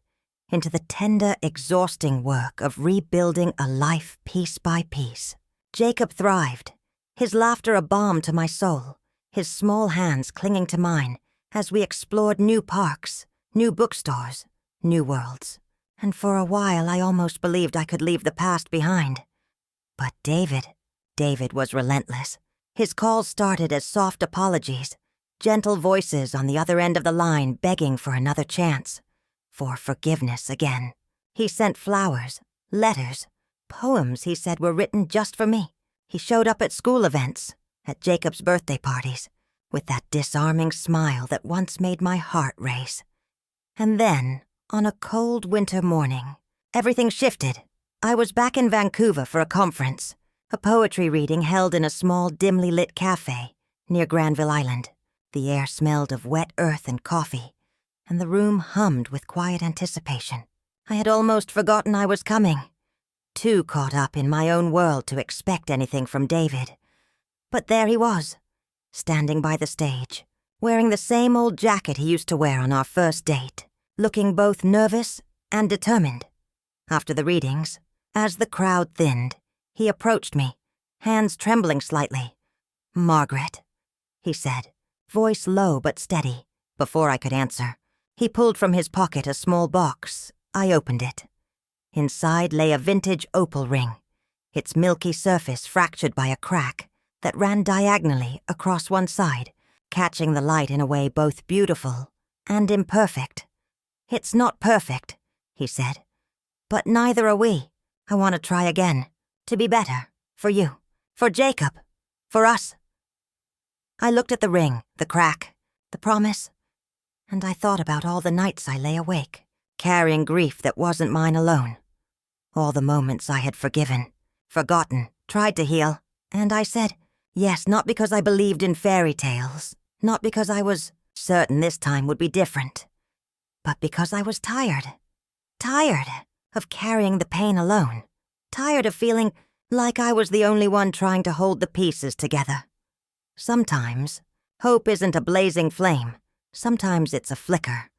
into the tender, exhausting work of rebuilding a life piece by piece. Jacob thrived, his laughter a balm to my soul, his small hands clinging to mine as we explored new parks, new bookstores, new worlds. And for a while I almost believed I could leave the past behind. But David was relentless. His calls started as soft apologies, gentle voices on the other end of the line begging for another chance, for forgiveness again. He sent flowers, letters, poems he said were written just for me. He showed up at school events, at Jacob's birthday parties, with that disarming smile that once made my heart race. And then, On a cold winter morning, everything shifted. I was back in Vancouver for a conference, a poetry reading held in a small, dimly lit cafe near Granville Island. The air smelled of wet earth and coffee, and the room hummed with quiet anticipation. I had almost forgotten I was coming, too caught up in my own world to expect anything from David. But there he was, standing by the stage, wearing the same old jacket he used to wear on our first date, looking both nervous and determined. After the readings, as the crowd thinned, he approached me, hands trembling slightly. "Margaret," he said, voice low but steady. Before I could answer, he pulled from his pocket a small box. I opened it. Inside lay a vintage opal ring, its milky surface fractured by a crack that ran diagonally across one side, catching the light in a way both beautiful and imperfect. "It's not perfect," he said, "but neither are we. I want to try again, to be better, for you, for Jacob, for us." I looked at the ring, the crack, the promise, and I thought about all the nights I lay awake, carrying grief that wasn't mine alone. All the moments I had forgiven, forgotten, tried to heal, and I said, yes, not because I believed in fairy tales, not because I was certain this time would be different, but because I was tired. Tired of carrying the pain alone. Tired of feeling like I was the only one trying to hold the pieces together. Sometimes, hope isn't a blazing flame. Sometimes it's a flicker.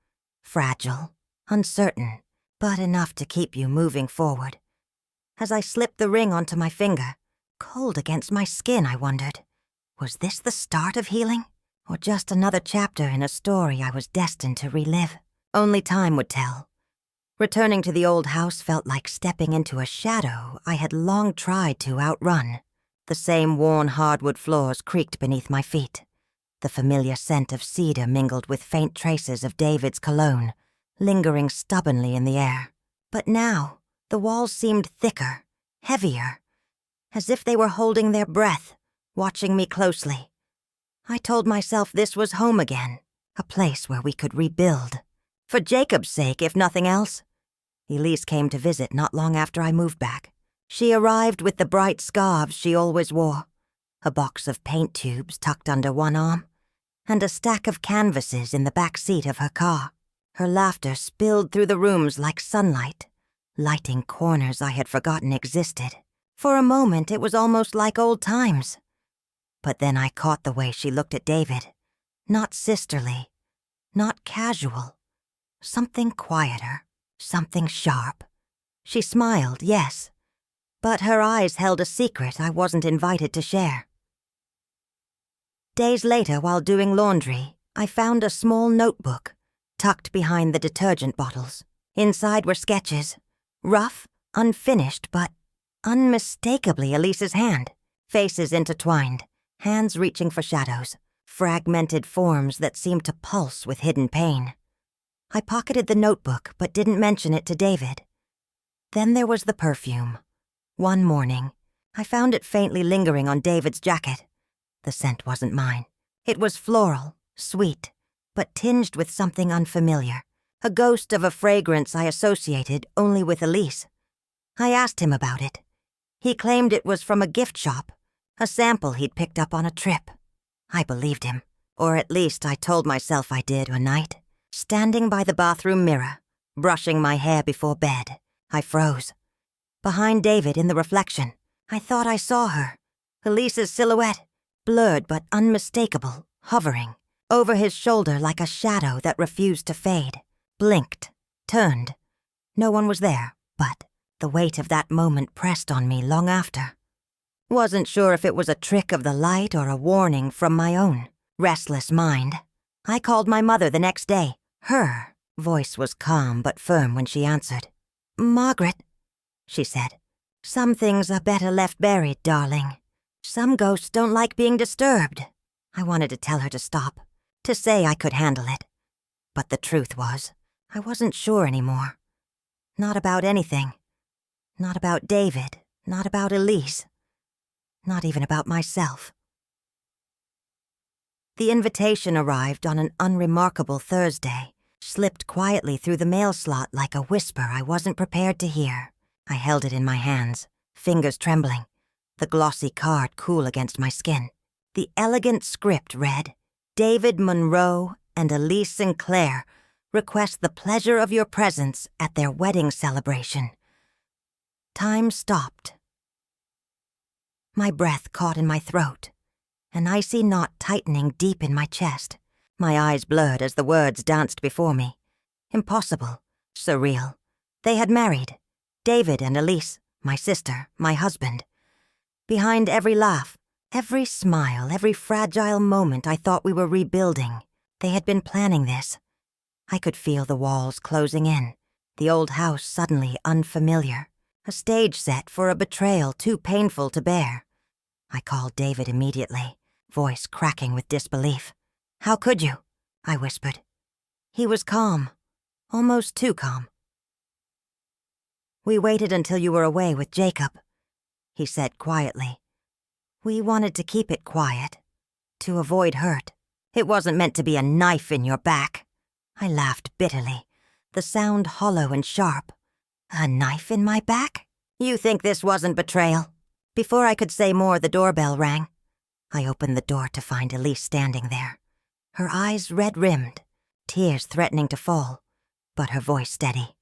Fragile, uncertain, but enough to keep you moving forward. As I slipped the ring onto my finger, cold against my skin, I wondered, was this the start of healing? Or just another chapter in a story I was destined to relive? Only time would tell. Returning to the old house felt like stepping into a shadow I had long tried to outrun. The same worn hardwood floors creaked beneath my feet. The familiar scent of cedar mingled with faint traces of David's cologne, lingering stubbornly in the air. But now, the walls seemed thicker, heavier, as if they were holding their breath, watching me closely. I told myself this was home again, a place where we could rebuild. For Jacob's sake, if nothing else. Elise came to visit not long after I moved back. She arrived with the bright scarves she always wore, a box of paint tubes tucked under one arm, and a stack of canvases in the back seat of her car. Her laughter spilled through the rooms like sunlight, lighting corners I had forgotten existed. For a moment it was almost like old times. But then I caught the way she looked at David. Not sisterly, not casual. Something quieter, something sharp. She smiled, yes, but her eyes held a secret I wasn't invited to share. Days later, while doing laundry, I found a small notebook tucked behind the detergent bottles. Inside were sketches, rough, unfinished, but unmistakably Elise's hand. Faces intertwined, hands reaching for shadows, fragmented forms that seemed to pulse with hidden pain. I pocketed the notebook but didn't mention it to David. Then there was the perfume. One morning, I found it faintly lingering on David's jacket. The scent wasn't mine. It was floral, sweet, but tinged with something unfamiliar, a ghost of a fragrance I associated only with Elise. I asked him about it. He claimed it was from a gift shop, a sample he'd picked up on a trip. I believed him, or at least I told myself I did one night. Standing by the bathroom mirror, brushing my hair before bed, I froze. Behind David in the reflection, I thought I saw her, Elise's silhouette, blurred but unmistakable, hovering over his shoulder like a shadow that refused to fade. Blinked, turned. No one was there, but the weight of that moment pressed on me long after. Wasn't sure if it was a trick of the light or a warning from my own restless mind. I called my mother the next day. Her voice was calm but firm when she answered. "Margaret," she said, "some things are better left buried, darling. Some ghosts don't like being disturbed." I wanted to tell her to stop, to say I could handle it. But the truth was, I wasn't sure anymore. Not about anything. Not about David, not about Elise. Not even about myself. The invitation arrived on an unremarkable Thursday, slipped quietly through the mail slot like a whisper I wasn't prepared to hear. I held it in my hands, fingers trembling, the glossy card cool against my skin. The elegant script read, "David Monroe and Elise Sinclair request the pleasure of your presence at their wedding celebration." Time stopped. My breath caught in my throat, an icy knot tightening deep in my chest. My eyes blurred as the words danced before me. Impossible. Surreal. They had married. David and Elise, my sister, my husband. Behind every laugh, every smile, every fragile moment I thought we were rebuilding, they had been planning this. I could feel the walls closing in, the old house suddenly unfamiliar, a stage set for a betrayal too painful to bear. I called David immediately, voice cracking with disbelief. "How could you?" I whispered. He was calm, almost too calm. "We waited until you were away with Jacob," he said quietly. "We wanted to keep it quiet, to avoid hurt. It wasn't meant to be a knife in your back." I laughed bitterly, the sound hollow and sharp. "A knife in my back? You think this wasn't betrayal?" Before I could say more, the doorbell rang. I opened the door to find Elise standing there, her eyes red-rimmed, tears threatening to fall, but her voice steady.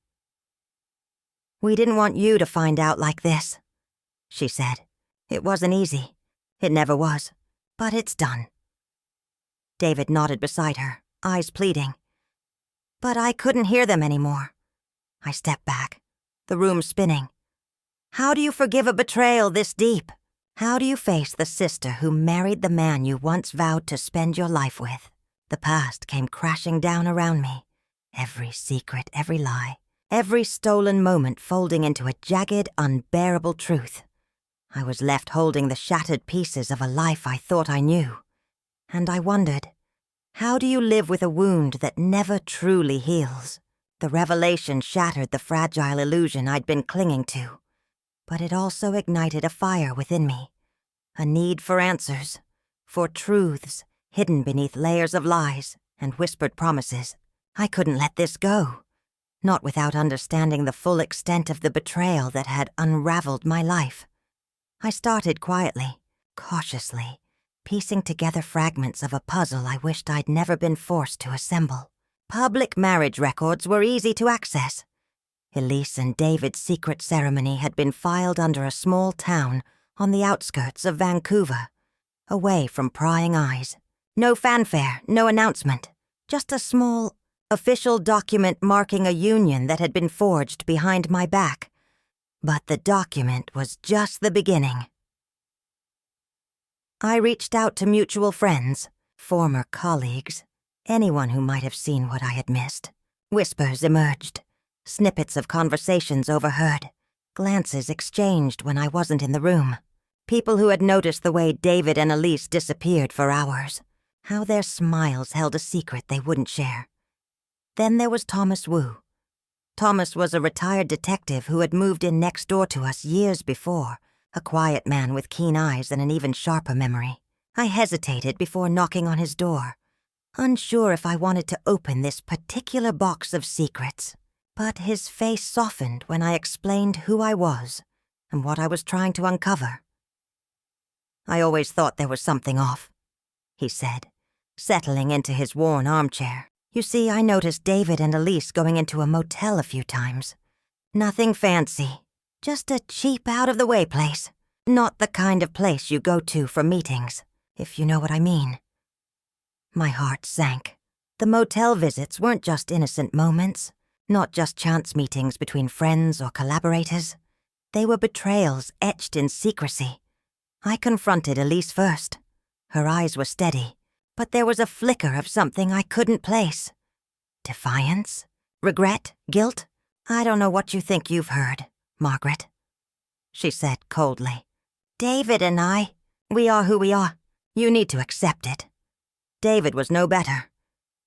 "We didn't want you to find out like this," she said. "It wasn't easy. It never was. But it's done." David nodded beside her, eyes pleading. But I couldn't hear them anymore. I stepped back, the room spinning. How do you forgive a betrayal this deep? How do you face the sister who married the man you once vowed to spend your life with? The past came crashing down around me. Every secret, every lie, every stolen moment folding into a jagged, unbearable truth. I was left holding the shattered pieces of a life I thought I knew. And I wondered, how do you live with a wound that never truly heals? The revelation shattered the fragile illusion I'd been clinging to. But it also ignited a fire within me, a need for answers, for truths hidden beneath layers of lies and whispered promises. I couldn't let this go, not without understanding the full extent of the betrayal that had unraveled my life. I started quietly, cautiously, piecing together fragments of a puzzle I wished I'd never been forced to assemble. Public marriage records were easy to access. Elise and David's secret ceremony had been filed under a small town on the outskirts of Vancouver, away from prying eyes. No fanfare, no announcement, just a small, official document marking a union that had been forged behind my back. But the document was just the beginning. I reached out to mutual friends, former colleagues, anyone who might have seen what I had missed. Whispers emerged. Snippets of conversations overheard, glances exchanged when I wasn't in the room. People who had noticed the way David and Elise disappeared for hours, how their smiles held a secret they wouldn't share. Then there was Thomas Wu. Thomas was a retired detective who had moved in next door to us years before, a quiet man with keen eyes and an even sharper memory. I hesitated before knocking on his door, unsure if I wanted to open this particular box of secrets. But his face softened when I explained who I was and what I was trying to uncover. "I always thought there was something off," he said, settling into his worn armchair. "You see, I noticed David and Elise going into a motel a few times. Nothing fancy, just a cheap out-of-the-way place. Not the kind of place you go to for meetings, if you know what I mean." My heart sank. The motel visits weren't just innocent moments. Not just chance meetings between friends or collaborators. They were betrayals etched in secrecy. I confronted Elise first. Her eyes were steady, but there was a flicker of something I couldn't place. Defiance? Regret? Guilt? "I don't know what you think you've heard, Margaret," she said coldly. "David and we are who we are. You need to accept it." David was no better.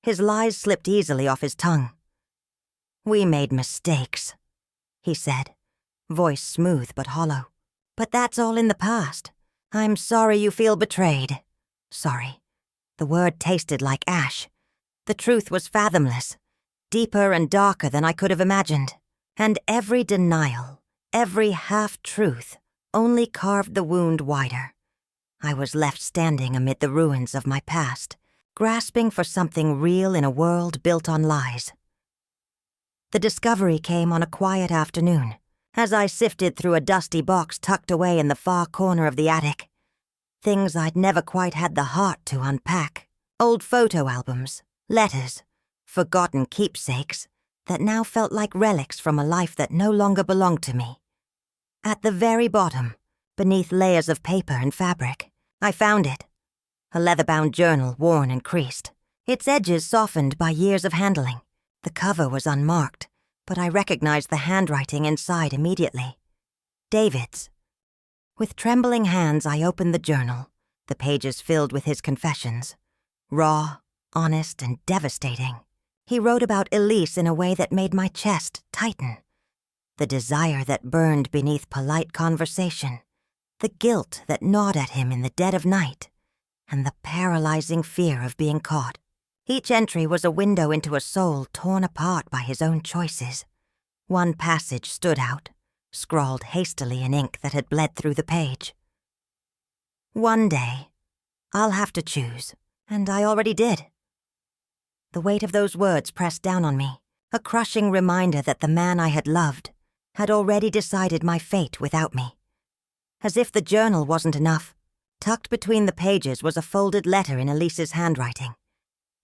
His lies slipped easily off his tongue. "We made mistakes," he said, voice smooth but hollow. "But that's all in the past. I'm sorry you feel betrayed. Sorry." The word tasted like ash. The truth was fathomless. deeper and darker than I could have imagined. And every denial, every half-truth, only carved the wound wider. I was left standing amid the ruins of my past, grasping for something real in a world built on lies. The discovery came on a quiet afternoon, as I sifted through a dusty box tucked away in the far corner of the attic. Things I'd never quite had the heart to unpack. Old photo albums, letters, forgotten keepsakes that now felt like relics from a life that no longer belonged to me. At the very bottom, beneath layers of paper and fabric, I found it. A leather-bound journal, worn and creased, its edges softened by years of handling. The cover was unmarked, but I recognized the handwriting inside immediately. David's. With trembling hands, I opened the journal, the pages filled with his confessions. Raw, honest, and devastating. He wrote about Elise in a way that made my chest tighten. The desire that burned beneath polite conversation, the guilt that gnawed at him in the dead of night, and the paralyzing fear of being caught. Each entry was a window into a soul torn apart by his own choices. One passage stood out, scrawled hastily in ink that had bled through the page. One day, I'll have to choose, and I already did. The weight of those words pressed down on me, a crushing reminder that the man I had loved had already decided my fate without me. As if the journal wasn't enough, tucked between the pages was a folded letter in Elise's handwriting.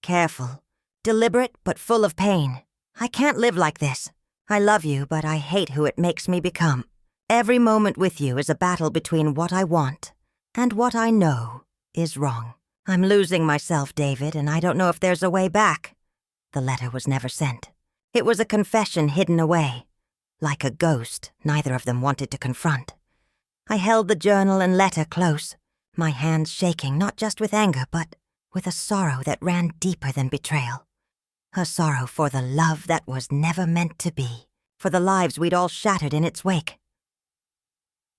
Careful, deliberate, but full of pain. I can't live like this. I love you, but I hate who it makes me become. Every moment with you is a battle between what I want and what I know is wrong. I'm losing myself, David, and I don't know if there's a way back. The letter was never sent. It was a confession hidden away. Like a ghost, neither of them wanted to confront. I held the journal and letter close, my hands shaking not just with anger, but with a sorrow that ran deeper than betrayal. A sorrow for the love that was never meant to be, for the lives we'd all shattered in its wake.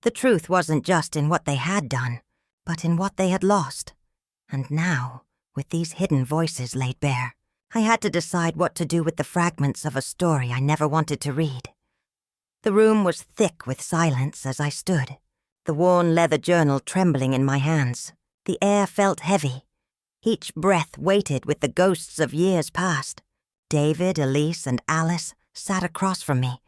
The truth wasn't just in what they had done, but in what they had lost. And now, with these hidden voices laid bare, I had to decide what to do with the fragments of a story I never wanted to read. The room was thick with silence as I stood, the worn leather journal trembling in my hands. The air felt heavy. Each breath weighted with the ghosts of years past. David, Elise, and Alice sat across from me,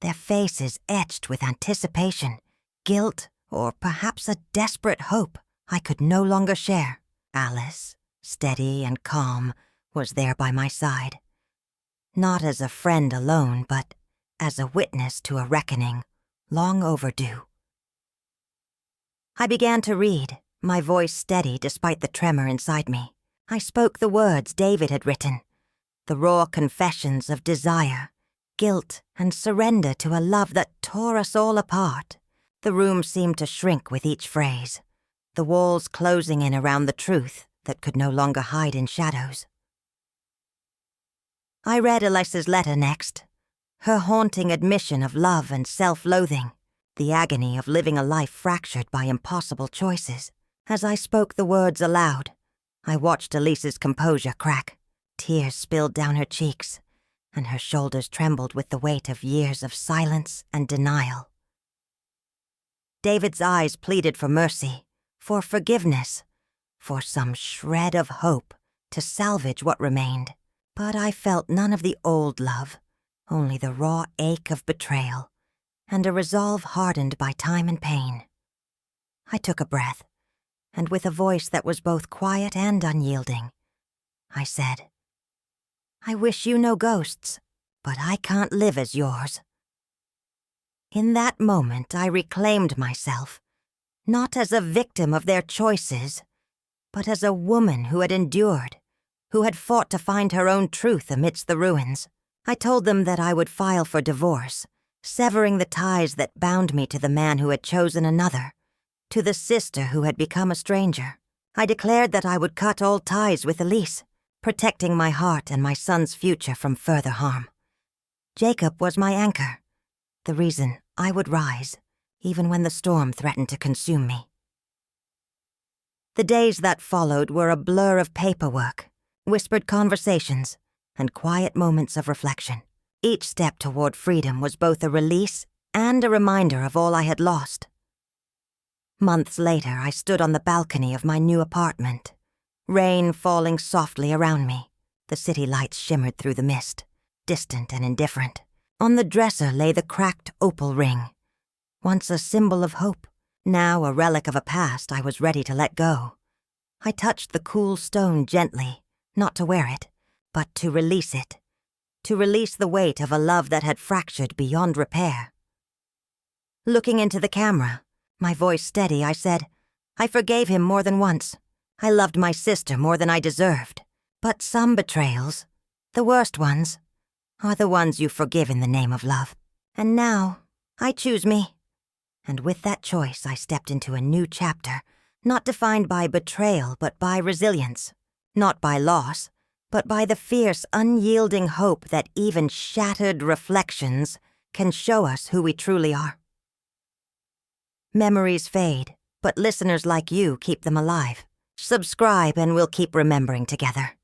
their faces etched with anticipation, guilt, or perhaps a desperate hope I could no longer share. Alice, steady and calm, was there by my side. Not as a friend alone, but as a witness to a reckoning long overdue. I began to read, my voice steady despite the tremor inside me. I spoke the words David had written, the raw confessions of desire, guilt, and surrender to a love that tore us all apart. The room seemed to shrink with each phrase, the walls closing in around the truth that could no longer hide in shadows. I read Elise's letter next, her haunting admission of love and self-loathing, the agony of living a life fractured by impossible choices. As I spoke the words aloud, I watched Elise's composure crack. Tears spilled down her cheeks, and her shoulders trembled with the weight of years of silence and denial. David's eyes pleaded for mercy, for forgiveness, for some shred of hope to salvage what remained. But I felt none of the old love, only the raw ache of betrayal, and a resolve hardened by time and pain. I took a breath, and with a voice that was both quiet and unyielding, I said, I wish you no ghosts, but I can't live as yours. In that moment, I reclaimed myself, not as a victim of their choices, but as a woman who had endured, who had fought to find her own truth amidst the ruins. I told them that I would file for divorce, severing the ties that bound me to the man who had chosen another, to the sister who had become a stranger. I declared that I would cut all ties with Elise, protecting my heart and my son's future from further harm. Jacob was my anchor, the reason I would rise, even when the storm threatened to consume me. The days that followed were a blur of paperwork, whispered conversations, and quiet moments of reflection. Each step toward freedom was both a release and a reminder of all I had lost. Months later, I stood on the balcony of my new apartment, rain falling softly around me. The city lights shimmered through the mist, distant and indifferent. On the dresser lay the cracked opal ring, once a symbol of hope, now a relic of a past I was ready to let go. I touched the cool stone gently, not to wear it, but to release it, to release the weight of a love that had fractured beyond repair. Looking into the camera, my voice steady, I said, I forgave him more than once. I loved my sister more than I deserved. But some betrayals, the worst ones, are the ones you forgive in the name of love. And now, I choose me. And with that choice, I stepped into a new chapter, not defined by betrayal, but by resilience. Not by loss, but by the fierce, unyielding hope that even shattered reflections can show us who we truly are. Memories fade, but listeners like you keep them alive. Subscribe and we'll keep remembering together.